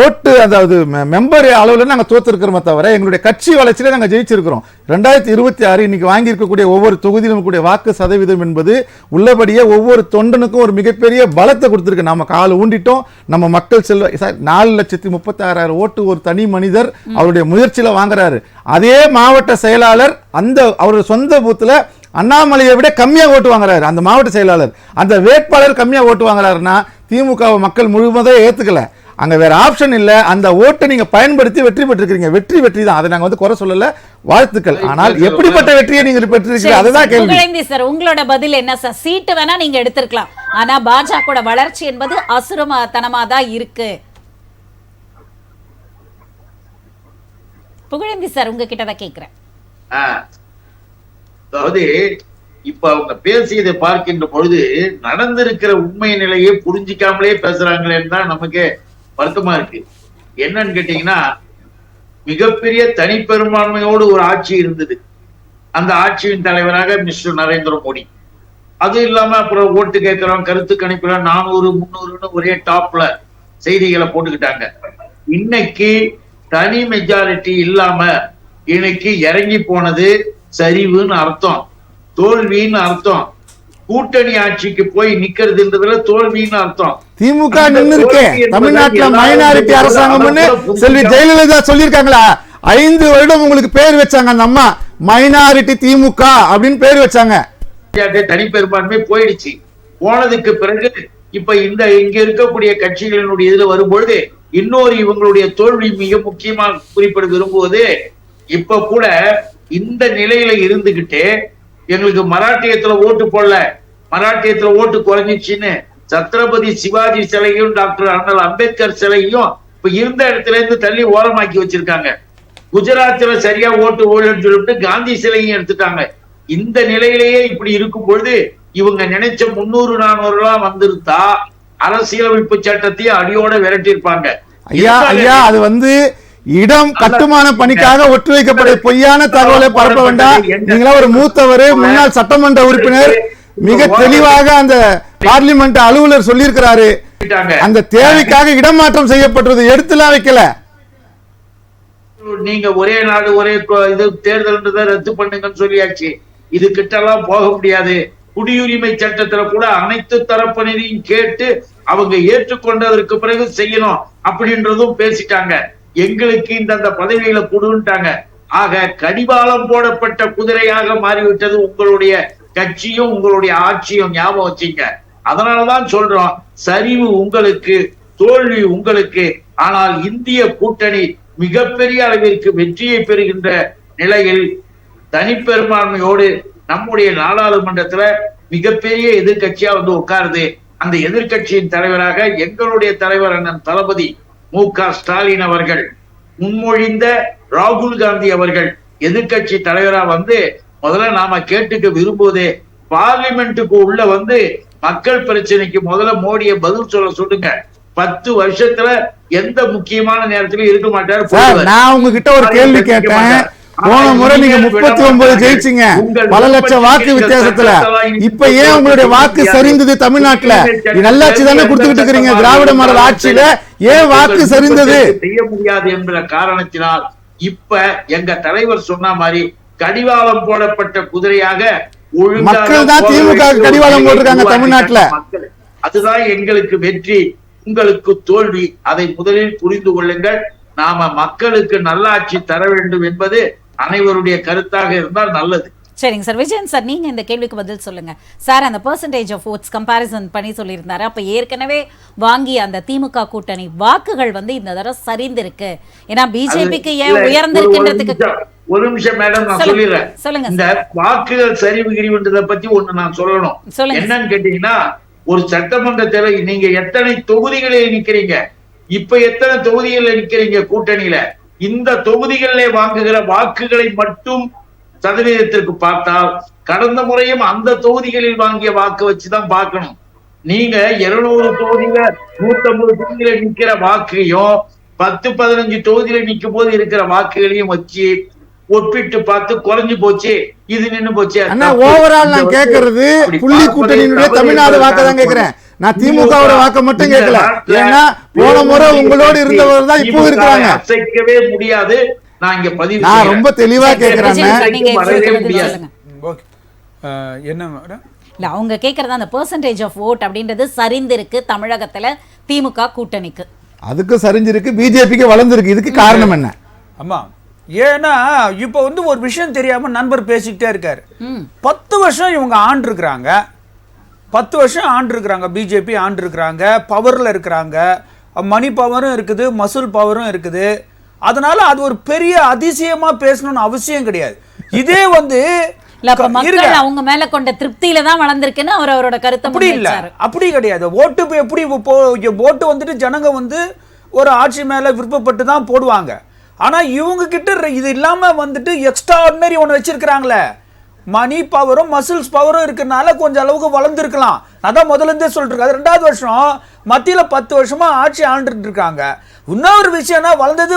ஓட்டு அதாவது மெம்பர் அளவுல நாங்க தோத்திருக்கிறோமே தவிர எங்களுடைய கட்சி வளர்ச்சியில நாங்க ஜெயிச்சிருக்கிறோம். 2026 இன்னைக்கு வாங்கி இருக்கக்கூடிய ஒவ்வொரு தொகுதியிலும் கூடிய வாக்கு சதவீதம் என்பது உள்ளபடியே ஒவ்வொரு தொண்டனுக்கும் ஒரு மிகப்பெரிய பலத்தை கொடுத்திருக்கு. நாம கால் ஊண்டிட்டோம். நம்ம மக்கள் செல்வ 4,36,000 ஓட்டு ஒரு தனி மனிதர் அவருடைய முயற்சியில வாங்குறாரு. அதே மாவட்ட செயலாளர் அந்த அவருடைய சொந்த பூத்துல அண்ணாமலையை விட கம்மியா ஓட்டு வாங்குறாரு. அந்த மாவட்ட செயலாளர் அந்த வேட்பாளர் கம்மியா ஓட்டு வாங்குறாருன்னா திமுக மக்கள் முழுவதும் ஏத்துக்கல. அங்க வேற ஆப்ஷன் இல்ல. அந்த ஓட்டை நீங்க பயன்படுத்தி வெற்றி பெற்றிருக்கீங்க. வெற்றி தான். அதை நாங்க வந்து குறை சொல்லல, வாழ்த்துக்கள். ஆனால் எப்படிப்பட்ட வெற்றியை நீங்க பெற்றிருக்கீங்க அதுதான் கேள்வி. சார் உங்களோட பதில் என்ன சார்? சீட்டு வேணா நீங்க எடுத்திருக்கலாம், ஆனா பாஜக வளர்ச்சி என்பது அசுரத்தனமா தான் இருக்கு. புகழேந்தி சார் உங்ககிட்ட தான் கேட்கிறேன். அதாவது இப்ப அவங்க பேசியதை பார்க்கின்ற பொழுது நடந்திருக்கிற உண்மை நிலையை புரிஞ்சிக்காமலே பேசுறாங்களேன்னு தான் நமக்கு வருத்தமா இருக்கு. என்னன்னு கேட்டீங்கன்னா, மிகப்பெரிய தனிப்பெரும்பான்மையோடு ஒரு ஆட்சி இருந்தது. அந்த ஆட்சியின் தலைவராக மிஸ்டர் நரேந்திர மோடி. அது இல்லாம அப்புறம் ஓட்டு கேட்கிறோம், கருத்து கணிப்புல 400 300 ஒரே டாப்ல செய்திகளை போட்டுக்கிட்டாங்க. இன்னைக்கு தனி மெஜாரிட்டி இல்லாம இன்னைக்கு இறங்கி போனது சரிவுன்னு அர்த்தம், தோல்வின்னு அர்த்தம். கூட்டணி ஆட்சிக்கு போய் நிக்கிறதுன்றதுல தோல்வின்னு அர்த்தம். திமுக நின்னு இருக்கேன் தமிழ்நாட்டுல மைனாரிட்டி அரசாங்கம்னு செல்வி ஜெயலலிதா சொல்லியிருக்காங்களா? 5 வருடம் உங்களுக்கு பேர் வச்சாங்க அந்த அம்மா, மைனாரிட்டி திமுக அப்படின்னு பேர் வச்சாங்க. தனிப்பெரும்பான்மை போயிடுச்சு. போனதுக்கு பிறகு இப்ப இங்க இருக்கக்கூடிய கட்சிகளினுடைய இதுல வரும்பொழுது இன்னொரு இவங்களுடைய தோல்வி மிக முக்கியமாக குறிப்பிட விரும்புவது, இப்ப கூட இந்த நிலையில இருந்துகிட்டு எங்களுக்கு மராட்டியத்துல ஓட்டு போடல, மராட்டியத்துல ஓட்டு குறைஞ்சிச்சுன்னு சத்ரபதி சிவாஜி சிலையும் டாக்டர் அண்ணல் அம்பேத்கர் சிலையும் இப்ப இருந்த இடத்துல இருந்து தள்ளி ஓரமாக்கி வச்சிருக்காங்க. குஜராத்ல சரியா ஓட்டு ஓடுன்னு சொல்லிட்டு காந்தி சிலையும் எடுத்துட்டாங்க. இந்த நிலையிலேயே இப்படி இருக்கும் பொழுது இவங்க நினைச்ச 300-400 வந்திருந்தா அரசியலமைப்பு சட்டத்தையும் அடியோட விரட்டியிருப்பாங்க. ஐயா அது வந்து இடம் கட்டுமான பணிக்காக ஒற்றுவைக்கப்பட்ட பொய்யான தகவலை பரப்ப வேண்டாம். நீங்களா ஒரு மூத்தவர், முன்னாள் சட்டமன்ற உறுப்பினர், மிக தெளிவாக அந்த பார்லிமெண்ட் அலுவலர் சொல்லியிருக்கிறாரு. அந்த தேவைக்காக இடமாற்றம் செய்யப்பட்டது, எடுத்துலாம் வைக்கல. நீங்க ஒரே நாடு ஒரே இது தேர்தல் ரத்து பண்ணுங்கன்னு சொல்லியாச்சு. இது கிட்டலாம் போக முடியாது. குடியுரிமை சட்டத்துல கூட அனைத்து தரப்பினரையும் கேட்டு அவங்க ஏற்றுக்கொண்டதற்கு பிறகு செய்யணும் அப்படின்றதும் பேசிட்டாங்க. எங்களுக்கு இந்த பதவிகளை கொடுன்ட்டாங்க. ஆக கடிவாளம் போடப்பட்ட குதிரையாக மாறிவிட்டது உங்களுடைய கட்சியும் உங்களுடைய ஆட்சியும், ஞாபகம் வச்சுங்க. அதனாலதான் சொல்றோம், சரிவு உங்களுக்கு, தோல்வி உங்களுக்கு. ஆனால் இந்திய கூட்டணி மிகப்பெரிய அளவிற்கு வெற்றியை பெறுகின்ற நிலையில் தனிப்பெரும்பான்மையோடு நம்முடைய நாடாளுமன்றத்துல மிகப்பெரிய எதிர்கட்சியா வந்து உட்காருது. அந்த எதிர்கட்சியின் தலைவராக எங்களுடைய தலைவர் அண்ணன் தளபதி மு.க. ஸ்டாலின் அவர்கள், முன்மொழிந்த ராகுல் காந்தி அவர்கள் எதிர்கட்சி தலைவரா வந்து முதல்ல நாம கேட்டுக்க விரும்புவதே, பார்லிமெண்ட்டுக்கு உள்ள வந்து மக்கள் பிரச்சனைக்கு முதல்ல மோடியை பதில் சொல்லுங்க. 10 வருஷத்துல எந்த முக்கியமான நேரத்திலும் இருக்க மாட்டாரு. நான் உங்ககிட்ட ஒரு கேள்வி கேட்டேன். போன முறை நீங்க 39 ஜெயிச்சீங்க, பல லட்சம் வாக்கு வித்தியாசத்துல. இப்ப ஏன் உங்களுடைய வாக்கு சரிந்தது? தமிழ்நாட்டுல நல்லாட்சி தானே கொடுத்துக்கிட்டு இருக்கிறீங்க, திராவிட மாடல் ஆட்சியில ஏன் வாக்கு சரிந்தது? செய்ய முடியாது என்ற காரணத்தினால் இப்ப எங்க தலைவர் சொன்ன மாதிரி கடிவாளம் போடப்பட்ட குதிரையாக மக்கள் தான் திமுக கடிவாளம் போட்டிருக்காங்க தமிழ்நாட்டுல. அதுதான் எங்களுக்கு வெற்றி, உங்களுக்கு தோல்வி. அதை முதலில் புரிந்து கொள்ளுங்கள். நாம மக்களுக்கு நல்லாட்சி தர வேண்டும் என்பது அனைவருடைய கருத்தாக இருந்தால் நல்லது. சரிங்க சார். விஜயன் சார், நீங்க இந்த கேள்விக்கு பதில் சொல்லுங்க சார். அந்த பெர்சன்டேஜ் ஆஃப் ஓட்ஸ் கம்பேரிசன் பண்ணி சொல்லியிருந்தாரு. அப்ப ஏற்கனவே வாங்கிய அந்த திமுக கூட்டணி வாக்குகள் வந்து இந்த தடவை சரிந்திருக்கு. ஏன்னா பிஜேபிக்கு ஏன் உயர்ந்திருக்கின்றதுக்கு ஒரு நிமிஷம் மேடம், நான் சொல்லிடுறேன். சொல்லுங்க. இந்த வாக்குகள் சரிவு கிரிவுன்றதை பத்தி ஒண்ணு நான் சொல்லணும். என்னன்னு கேட்டீங்கன்னா, ஒரு சட்டமன்ற தேர்தல் நீங்க எத்தனை தொகுதிகளில் நிக்கிறீங்க, இப்ப எத்தனை தொகுதிகளில் நிக்கிறீங்க கூட்டணியில, இந்த தொகுதிகளிலே வாங்குகிற வாக்குகளை மட்டும் சதவீதத்திற்கு பார்த்தால் கடந்த முறையும் அந்த தொகுதிகளில் வாங்கிய வாக்கு வச்சுதான் பார்க்கணும். நீங்க 200 தொகுதியில 150 தொகுதியில நிக்கிற வாக்கையும் 10-15 தொகுதியில நிக்கும் போது இருக்கிற வாக்குகளையும் வச்சு ஒப்பிட்டு பார்த்து குறைஞ்சு போச்சு, இது நின்னு போச்சு. ஓவரால் நான் கேட்கறது புள்ளி கூட்டணியினுடைய தமிழ்நாடு வாக்க தான் கேட்கிறேன். நான் திமுகவோட வாக்க மட்டும் கேட்கல. ஏன்னா போன முறை உங்களோட இருந்தவர் தான் இப்போ இருக்காங்க. அசைக்கவே முடியாது. நான் இங்க பதிவு நான் ரொம்ப தெளிவா கேட்கிறேன். என்ன மேடம்? இல்ல அவங்க கேட்கறது அந்த பெர்சன்டேஜ் ஆஃப் ஓட் அப்படின்றது சரிந்திருக்கு தமிழகத்துல திமுக கூட்டணிக்கு. அதுக்கு சரிஞ்சிருக்கு, பிஜேபிக்கு வளர்ந்திருக்கு. இதுக்கு காரணம் என்ன? ஆமா, ஏன்னா இப்ப வந்து ஒரு விஷயம் தெரியாம நண்பர் பேசிக்கிட்டே இருக்காரு. 10 வருஷம் இவங்க ஆண்டிருக்கிறாங்க, 10 வருஷம் ஆண்டிருக்கிறாங்க, பிஜேபி ஆண்டிருக்கிறாங்க, பவர்ல இருக்கிறாங்க, மணி பவரும் இருக்குது, மசூல் பவரும் இருக்குது. அதனால அது ஒரு பெரிய அதிசயமா பேசணும்னு அவசியம் கிடையாது. இதே வந்து அவங்க மேல கொண்ட திருப்தியில தான் வளர்ந்திருக்குன்னு அவரோட கருத்து. அப்படி இல்ல, அப்படி கிடையாது. ஓட்டு எப்படி ஓட்டு வந்துட்டு ஜனங்க வந்து ஒரு ஆட்சி மேல விருப்பப்பட்டு தான் போடுவாங்க. ஆனா இவங்க கிட்ட இது இல்லாம வந்துட்டு எக்ஸ்ட்ரா ஆர்டினரி ஒன்று வச்சிருக்கிறாங்களே, மணி பவரும் மசில்ஸ் பவரும் இருக்கிறதுனால கொஞ்சம் அளவுக்கு வளர்ந்துருக்கலாம். அதான் முதல்ல இருந்தே சொல்லிட்டு இருக்காது. 2வது வருஷம் மத்தியில 10 வருஷமா ஆட்சி ஆண்டுட்டு இருக்காங்க. இன்னொரு விஷயம்னா வளர்ந்தது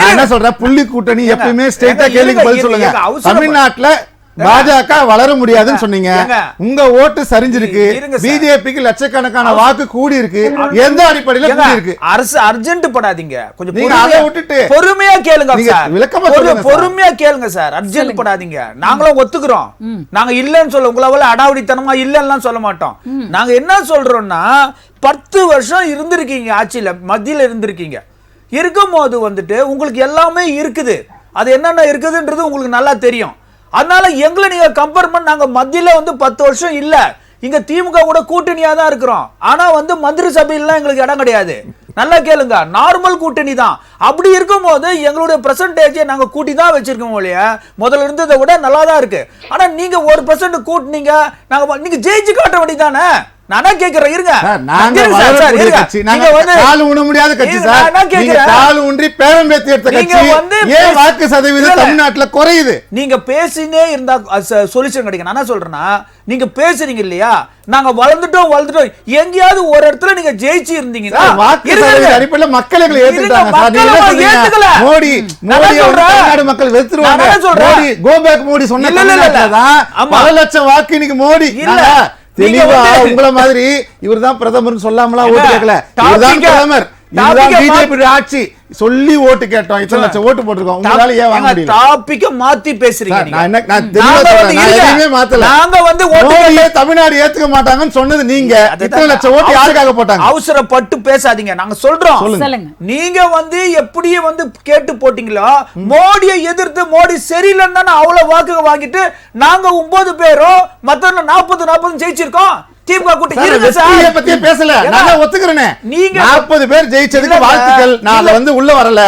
என்ன சொல்றேன், புள்ளி கூட்டணி எப்பயுமே ஸ்ட்ரெயிட்டா கேள்விக்கு பதில் சொல்லுங்க. தமிழ்நாட்டுல பாஜக வளர முடியாதுன்னு சொன்னீங்க, உங்க ஓட்டு சரிஞ்சிருக்கு. பிஜேபிக்கு லட்சக்கணக்கான வாக்கு கூடி இருக்கு. எந்த அடிப்படையில கூடி இருக்கு? அரசு அர்ஜென்ட் படாதீங்க, கொஞ்சம் நீங்க அதை விட்டுட்டு பொறுமையா கேளுங்க சார். விளக்கமா சொல்லுங்க. பொறுமையா கேளுங்க சார், அர்ஜென்ட் படாதீங்க. நாங்களும் ஒத்துக்கிறோம், நாங்க இல்லன்னு சொல்ல உங்களால அடாவடித்தனமா இல்லன்னு சொல்ல மாட்டோம். நாங்க என்ன சொல்றோம்னா 10 வருஷம் இருந்திருக்கீங்க ஆட்சியில, மத்தியில இருந்திருக்கீங்க. இருக்கும் போது வந்துட்டு உங்களுக்கு எல்லாமே இருக்குது. அது என்னென்ன இருக்குதுன்றது உங்களுக்கு நல்லா தெரியும். அதனால எங்களை நீங்க கம்பேர் பண்ண, நாங்க மத்தியில 10 வருஷம் இல்ல, இங்க திமுக கூட கூட்டணியா தான் இருக்கிறோம். ஆனா மந்திரி சபையில எங்களுக்கு இடம் கிடையாது. நல்லா கேளுங்க, நார்மல் கூட்டணி தான். அப்படி இருக்கும் போது எங்களுடைய பெர்சன்டேஜை நாங்க கூட்டி தான் வச்சிருக்கோம் இல்லையா, முதல்ல இருந்ததை விட நல்லா தான் இருக்கு. ஆனா நீங்க 1% கூட்டினீங்க, நீங்க ஜெயிச்சு காட்ட வேண்டியதானே. நானா கேக்குறேன், இருங்க. நாங்க வளரக்கூடிய கட்சி, நாங்க கால் ஊன முடியாத கட்சி சார். நீங்க கால் ஊன்றி பேரம்பேத்தி எடுத்த கட்சி. ஏன் வாக்கு சதவீதம் தமிழ்நாட்டுல குறையுது? நீங்க பேசினே இருந்தா சொல்யூஷன் கிடைக்கும். நான் என்ன சொல்றேன்னா, நீங்க பேசுறீங்க இல்லையா, நாங்க வளர்ந்துட்டோம் எங்கேயாவது ஒரு இடத்துல நீங்க ஜெயிச்சு இருந்தீங்கன்னா வாக்கு சதவீத அடிப்படையில மக்கள் எங்களை ஏத்துட்டாங்க சார். நீங்க என்ன சொல்றீங்க? மோடி தமிழ்நாடு மக்கள் வெறுத்துருவாங்க. மோடி கோ பேக் மோடி சொன்னதான் பல லட்சம் வாக்கு இன்னைக்கு மோடி இல்ல. தெளிவா உங்கள மாதிரி இவர்தான் பிரதமர் சொல்லாமலாம் ஓட்டு கேட்கல. இவர்தான் பிரதமர், இதுதான் பிஜேபி ஆட்சி சொல்லி ஓட்டு கேட்டோம். இத்தனை லட்சம் ஓட்டு போட்டுருக்கோம். உங்களால ஏன் வாங்க முடியல? டாபிக்க மாத்தி பேசுறீங்க. நான் தெளிவா சொல்றேன், நான் எதையுமே மாத்தல. நாங்க ஓட்டு தமிழ்நாடு ஏத்துக்க மாட்டாங்கன்னு சொன்னது நீங்க. இத்தனை லட்சம் ஓட்டு யாருக்காக போட்டாங்க? அவசரப்பட்டு பேசாதீங்க, நாங்க சொல்றோம். நீங்க எப்படியே கேட்டு போட்டீங்களோ, மோடியை எதிர்த்து மோடி சரியில்லைன்னு தானே அவ்வளவு வாக்கு வாங்கிட்டு நாங்க 9 பேரும் மத்த 40 ஜெயிச்சிருக்கோம். திமுக கூட்டணி பத்தி பேசல, நான் ஒத்துக்கிறேன். நீங்க 40 பேர் ஜெயிச்சதுக்கு வாழ்த்துக்கள். நான் உள்ள வரல.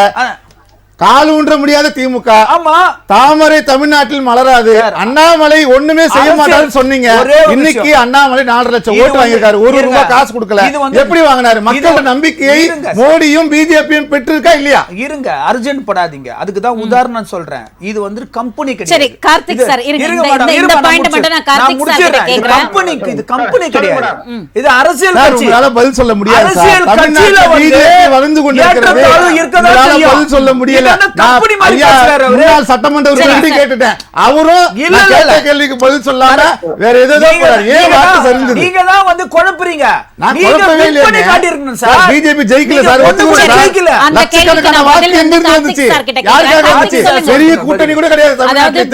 கால் ஊன்ற முடியாத திமுக. ஆமா, தாமரை தமிழ்நாட்டில் மலராது. அண்ணாமலை ஒண்ணுமே செய்ய மாட்டாருன்னு சொன்னீங்க. இன்னைக்கு அண்ணாமலை 4.5 லட்சம் ஓட்டு வாங்கியிருக்காரு. 1 ரூபாய் காசு கொடுக்கல. எப்படி வாங்கினாரு? மக்களோட நம்பிக்கையை மோடியும் பிஜேபியும் பெற்றிருக்கா இல்லையா? இருங்க, அர்ஜென்ட் படாதீங்க. அதுக்கு தான் உதாரணம் சொல்றேன். இது கம்பெனி கிடையாது. சரி கார்த்திக் சார், இருங்க. இந்த பாயிண்ட் மட்டும் நான் கார்த்திக் சார் கேக்குறேன். கம்பெனிக்கு இது கம்பெனி கிடையாது. இது அரசியல் கட்சி. உங்களால பதில் சொல்ல முடியாது. அரசியல் கட்சியில பிஜேபி வளர்ந்து கொண்டிருக்கிறது. உங்களால பதில் சொல்ல முடியல. சட்டமன்ற கேட்டுட்டேன். அவரும் கேள்விக்கு பதில் சொல்லாம வேற ஏதோ நீங்க தான் குழப்பறீங்க. BJP ஜெயிக்கல sir. பெரிய கூட்டணி கூட கிடையாது.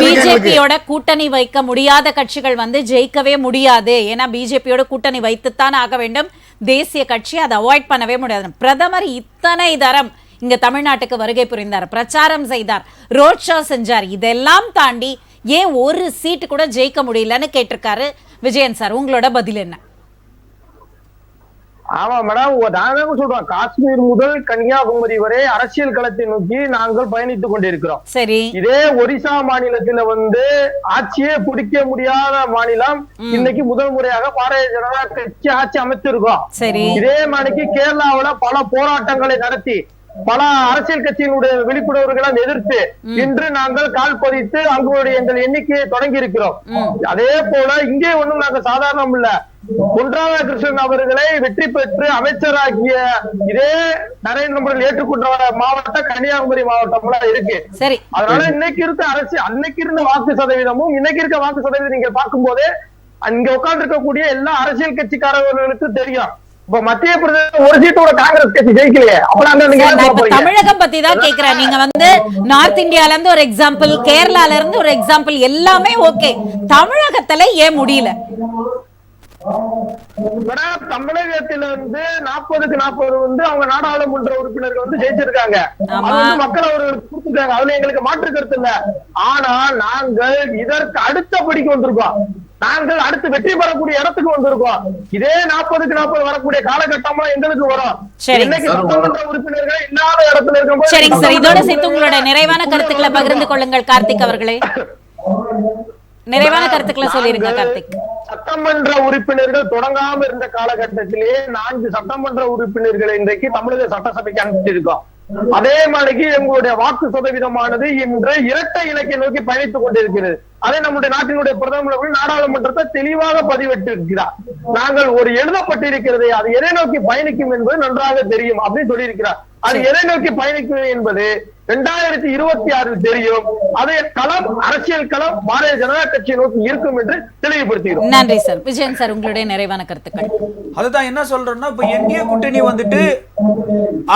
பிஜேபியோட கூட்டணி வைக்க முடியாத கட்சிகள் ஜெயிக்கவே முடியாது. ஏன்னா பிஜேபியோட கூட்டணி வைத்துத்தான் ஆக வேண்டும். தேசிய கட்சி அதை அவாய்ட் பண்ணவே முடியாது. பிரதமர் இத்தனை தரம் இங்க தமிழ்நாட்டுக்கு வருகை புரிந்தார், பிரச்சாரம் செய்தார், ரோட் ஷோ செஞ்சார். இதெல்லாம் தாண்டி ஏன் ஒரு சீட்டு கூட ஜெயிக்க முடியலன்னு கேட்டிருக்காரு விஜயன் சார். உங்களோட பதில் என்ன? ஆமா மேடம், நாங்க சொல்றோம், காஷ்மீர் முதல் கன்னியாகுமரி வரை அரசியல் களத்தை நோக்கி நாங்கள் பயணித்துக் கொண்டிருக்கிறோம். சரி, இதே ஒரிசா மாநிலத்துல ஆட்சியே பிடிக்க முடியாத மாநிலம். இன்னைக்கு முதல் முறையாக பாரதிய ஜனதா கட்சி ஆட்சி அமைச்சிருக்கோம். சரி, இதே மாதிரிக்கு கேரளாவில பல போராட்டங்களை நடத்தி பல அரசியல் கட்சியினுடைய விழிப்புணர்வுகளை எதிர்த்து இன்று நாங்கள் கால் பதித்து அங்குடைய எங்கள் எண்ணிக்கையை தொடங்கி இருக்கிறோம். அதே போல இங்கே ஒண்ணும் நாங்க சாதாரணம் இல்ல. பொன் ராதாகிருஷ்ணன் அவர்களை வெற்றி பெற்று அமைச்சராகிய இதே நரேந்திர மோடி ஏற்றுக்கொண்ட மாவட்டம் கன்னியாகுமரி மாவட்டம் இருக்கு. சரி, அதனால இன்னைக்கு இருக்க அரசியல், அன்னைக்கு இருந்த வாக்கு சதவீதமும் இன்னைக்கு இருக்க வாக்கு சதவீதம் நீங்க பார்க்கும் போது அங்க உட்கார்ந்து இருக்கக்கூடிய எல்லா அரசியல் கட்சிக்காரர்களுக்கு தெரியும். மத்திய பிரதேச ஒரு சீட்டோட காங்கிரஸ் கட்சி ஜெயிக்கலையே. தமிழகம் பத்தி தான் கேக்குறேன். நீங்க நார்த் இந்தியால இருந்து ஒரு எக்ஸாம்பிள், கேரளால இருந்து ஒரு எக்ஸாம்பிள், எல்லாமே ஓகே. தமிழகத்துல ஏன் முடியல? தமிழகத்தில 40க்கு 40 அவங்க நாடாளுமன்ற உறுப்பினர்கள் ஜெயிச்சிருக்காங்க. மக்கள் அவர்களுக்கு கொடுத்துருக்காங்க. அதுல எங்களுக்கு மாற்று கருத்து இல்ல. ஆனா நாங்கள் இதற்கு அடுத்தபடிக்கு வந்திருக்கோம். நாங்கள் அடுத்து வெற்றி பெறக்கூடிய இடத்துக்கு வந்திருக்கோம். இதே 40க்கு 40 வரக்கூடிய காலகட்டமா எங்களுக்கு வரும். இன்னைக்கு சட்டமன்ற உறுப்பினர்கள் இல்லாத இடத்துல இருக்கும். சரிங்க சார், இதோட சேர்த்து உங்களோட நிறைவான கருத்துக்களை பகிர்ந்து கொள்ளுங்கள் கார்த்திக் அவர்களே. நிறைவான கருத்துக்களை சொல்லிருங்க கார்த்திக். சட்டமன்ற உறுப்பினர்கள் தொடங்காம இருந்த காலகட்டத்திலேயே 4 சட்டமன்ற உறுப்பினர்களை இன்றைக்கு தமிழக சட்டசபைக்கு அனுப்பிச்சிருக்கோம். அதே மாதிரிக்கு எங்களுடைய வாக்கு சதவீதமானது இன்று இரட்டை இலக்கை நோக்கி பயணித்துக் கொண்டிருக்கிறது. அதே நம்முடைய நாட்டினுடைய பிரதமர் நாடாளுமன்றத்தை தெளிவாக பதிவிட்டிருக்கிறார். நாங்கள் ஒரு எழுதப்பட்டிருக்கிறது, அது எதை நோக்கி பயணிக்கும் என்பது நன்றாக தெரியும் அப்படின்னு சொல்லியிருக்கிறார். அது எதை நோக்கி பயணிக்கும் என்பது 2026 தெரியும். அதே களம், அரசியல் களம் பாரதிய ஜனதா கட்சியை நோக்கி இருக்கும் என்று தெளிவுபடுத்துகிறோம். நன்றி சார். விஜயன் சார், உங்களுடைய நிறைவான கருத்துக்கள். அதுதான் என்ன சொல்றோம்னா, இப்ப என்டிஏ கூட்டணி வந்துட்டு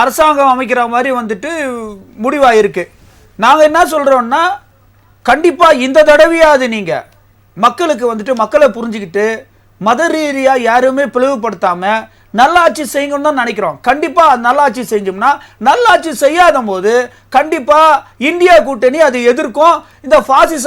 அரசாங்கம் அமைக்கிற மாதிரி வந்துட்டு முடிவாயிருக்கு. நாங்க என்ன சொல்றோம்னா, கண்டிப்பா இந்த தடவையாவது நீங்க மக்களுக்கு வந்துட்டு மக்களை புரிஞ்சுக்கிட்டு மத ரீதியா யாருமே பிளவுபடுத்தாம நல்லாட்சி செய்யணும்னு தான் நினைக்கிறோம். கண்டிப்பா நல்லாட்சி செஞ்சோம்னா, நல்லாட்சி செய்யாத போது கண்டிப்பா இந்தியா கூட்டணி அதை எதிர்க்கும். இந்த பாசிச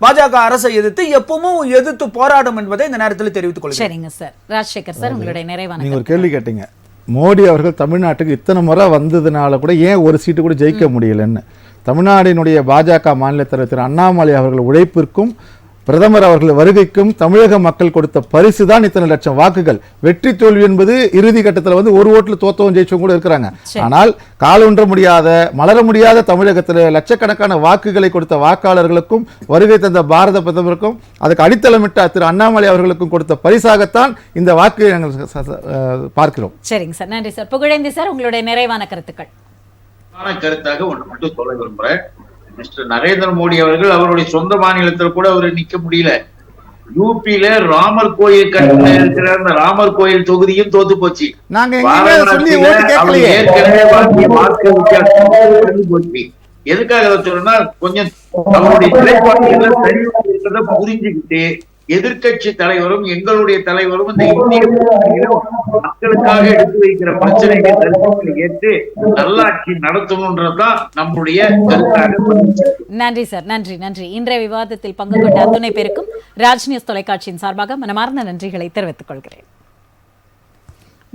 பாஜக அரசை எதிர்த்து எப்பவும் எதிர்த்து போராடும் என்பதை இந்த நேரத்தில் தெரிவித்துக் கொள்கிறேன். சரிங்க சார். ராஜசேகர் சார், உங்களுடைய நிறைவான நீங்க ஒரு கேள்வி கேட்டீங்க, மோடி அவர்கள் தமிழ்நாட்டுக்கு இத்தனை முறை வந்ததுனால கூட ஏன் ஒரு சீட்டு கூட ஜெயிக்க முடியலன்னு. தமிழ்நாட்டினுடைய பாஜக மாநில தலைவர் திரு அண்ணாமலை அவர்கள் உழைப்பிற்கும் பிரதமர் அவர்கள் வருகைக்கும் தமிழக மக்கள் கொடுத்த பரிசு தான் இத்தனை லட்சம் வாக்குகள். வெற்றி தோல்வி என்பது இறுதி கட்டத்தில் வந்து ஒரு ஓட்டில் தோத்தவும் ஜெயிச்சவங்க கூட இருக்கிறாங்க. ஆனால் காலொன்ற முடியாத மலர முடியாத தமிழகத்தில் லட்சக்கணக்கான வாக்குகளை கொடுத்த வாக்காளர்களுக்கும் வருகை தந்த பாரத பிரதமருக்கும் அதுக்கு அடித்தளமிட்ட திரு அண்ணாமலை அவர்களுக்கும் கொடுத்த பரிசாகத்தான் இந்த வாக்கு நாங்கள் பார்க்கிறோம். சரிங்க சார், நன்றி சார். புகழேந்தி சார், உங்களுடைய நிறைவான கருத்துக்கள். கருத்தாக ஒன்று மட்டும் சொல்ல விரும்புறேன். மிஸ்டர் நரேந்திர மோடி அவர்கள் அவருடைய சொந்த மாநிலத்தில் கூட அவர் நிக்க முடியல. யூபியில ராமர் கோயில் கட்ட இருக்கிற அந்த ராமர் கோயில் தொகுதியும் தோத்து போச்சு. ஏற்கனவே வாக்கு வித்தியாசம் போச்சு. எதுக்காக சொல்றேன்னா, கொஞ்சம் அவருடைய நிலைப்பாடுகளை சரியாக புரிஞ்சுக்கிட்டு எதிர்கட்சி தலைவரும் எங்களுடைய தலைவரும் இந்த இந்திய மக்களுக்காக எடுத்து வைக்கிற பிரச்சனைகளை ஏற்று நல்லாட்சி நடத்தணும்ன்றதுதான் நம்முடைய கருத்தாக. நன்றி சார், நன்றி நன்றி. இன்றைய விவாதத்தில் பங்கு கொண்ட அத்துணை பேருக்கும் ராஜ் நியூஸ் தொலைக்காட்சியின் சார்பாக மனமார்ந்த நன்றிகளை தெரிவித்துக் கொள்கிறேன்.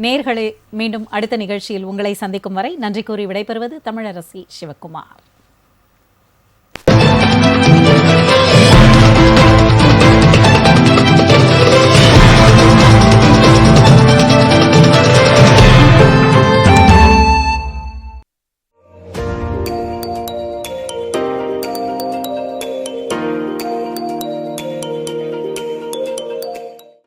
நேயர்களே, மீண்டும் அடுத்த நிகழ்ச்சியில் உங்களை சந்திக்கும் வரை நன்றி கூறி விடைபெறுவது தமிழரசி சிவகுமார்.